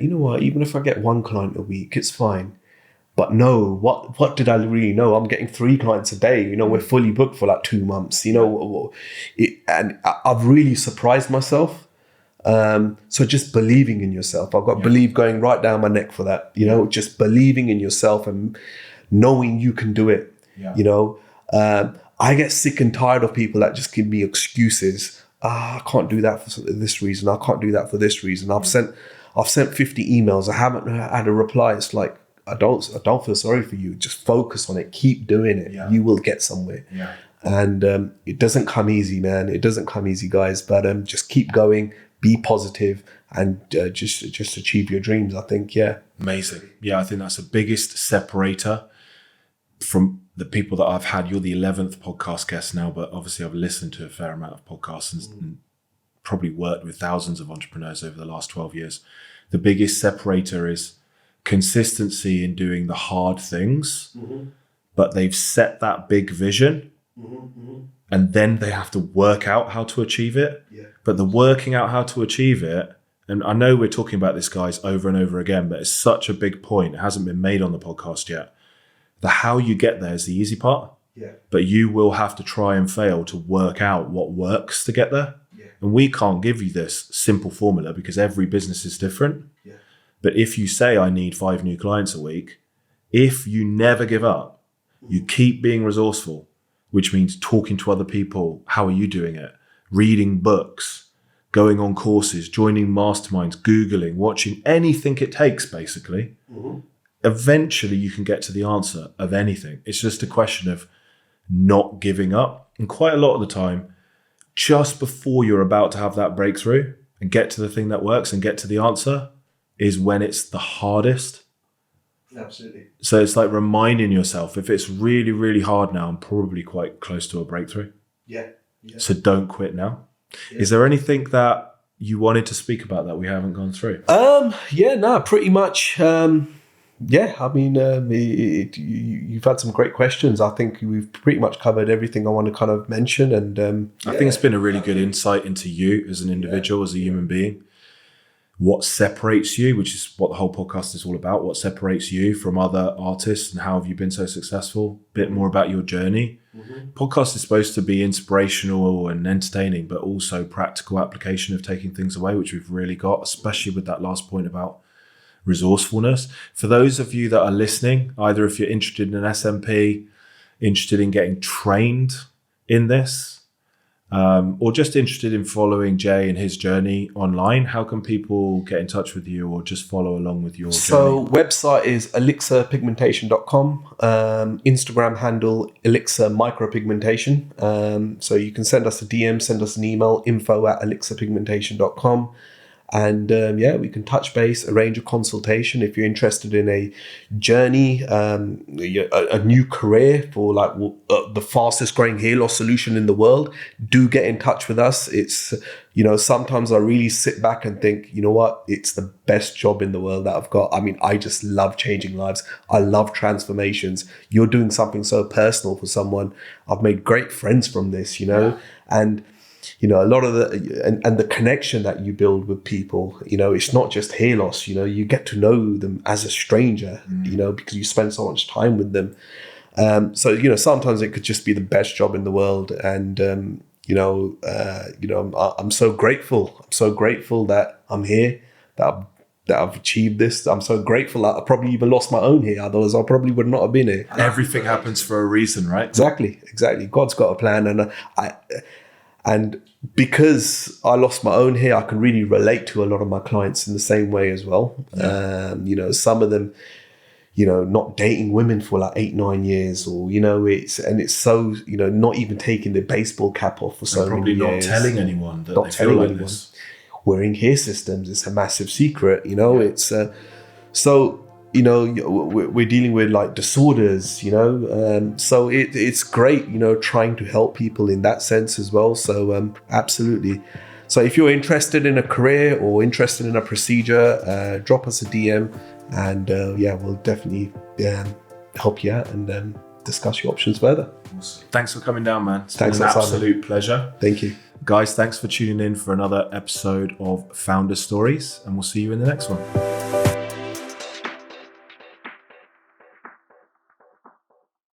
one client a week, it's fine. But no, what did I really know? I'm getting 3 clients a day. You know, we're fully booked for like 2 months, you know, and I've really surprised myself. So just believing in yourself. I've got believe going right down my neck for that, you know, just believing in yourself and knowing you can do it. You know, I get sick and tired of people that just give me excuses. I can't do that for this reason. I can't do that for this reason. I've sent 50 emails. I haven't had a reply. It's like, I don't feel sorry for you. Just focus on it. Keep doing it. You will get somewhere. And it doesn't come easy, man. It doesn't come easy, guys. But just keep going. Be positive and just achieve your dreams, I think. Amazing. I think that's the biggest separator from the people that I've had. You're the 11th podcast guest now, but obviously I've listened to a fair amount of podcasts and probably worked with thousands of entrepreneurs over the last 12 years. The biggest separator is consistency in doing the hard things, but they've set that big vision and then they have to work out how to achieve it. But the working out how to achieve it, and I know we're talking about this, guys, over and over again, but it's such a big point. It hasn't been made on the podcast yet. The how you get there is the easy part. But you will have to try and fail to work out what works to get there. And we can't give you this simple formula because every business is different. But if you say, I need 5 new clients a week, if you never give up, you keep being resourceful, which means talking to other people. How are you doing it? Reading books, going on courses, joining masterminds, Googling, watching, anything it takes, basically. Eventually you can get to the answer of anything. It's just a question of not giving up. And quite a lot of the time, just before you're about to have that breakthrough and get to the thing that works and get to the answer is when it's the hardest. Absolutely. So it's like reminding yourself, if it's really, really hard now, I'm probably quite close to a breakthrough. So don't quit now. Is there anything that you wanted to speak about that we haven't gone through? Pretty much. I mean, you've had some great questions. I think we've pretty much covered everything I want to kind of mention. And I think it's been a really good insight into you as an individual, as a human being. what separates you, which is what the whole podcast is all about. What separates you from other artists and how have you been so successful? A bit more about your journey. Podcast is supposed to be inspirational and entertaining, but also practical application of taking things away, which we've really got, especially with that last point about resourcefulness. For those of you that are listening, either if you're interested in an SMP, interested in getting trained in this, or just interested in following Jay and his journey online, how can people get in touch with you or just follow along with your So journey? website is elixirpigmentation.com, Instagram handle Elixir Micropigmentation. So you can send us a DM, send us an email, info@elixirpigmentation.com. And we can touch base, arrange a consultation if you're interested in a journey, a new career for like the fastest growing hair loss solution in the world. Do get in touch with us. It's, sometimes I really sit back and think, you know what, it's the best job in the world that I've got. I mean, I just love changing lives. I love transformations. You're doing something so personal for someone. I've made great friends from this, and a lot of the connection that you build with people, it's not just hair loss, you get to know them as a stranger, because you spend so much time with them. So, sometimes it could just be the best job in the world. And, I'm so grateful. I'm so grateful that I'm here, that I've achieved this. I'm so grateful that I probably even lost my own hair. Otherwise, I probably would not have been here. Everything happens for a reason, right? Exactly. God's got a plan. And because I lost my own hair, I can really relate to a lot of my clients in the same way as well. Yeah. Some of them, not dating women for like 8-9 years, or it's so not even taking the baseball cap off for so many years. Probably not telling anyone that they feel like this. Wearing hair systems is a massive secret. It's so. We're dealing with like disorders, so it's great, trying to help people in that sense as well. So absolutely. So if you're interested in a career or interested in a procedure, drop us a DM and we'll definitely help you out and discuss your options further. Awesome. Thanks for coming down, man. It's Thanks, been an Simon. absolute pleasure. Thank you. Guys, thanks for tuning in for another episode of Founder Stories, and we'll see you in the next one.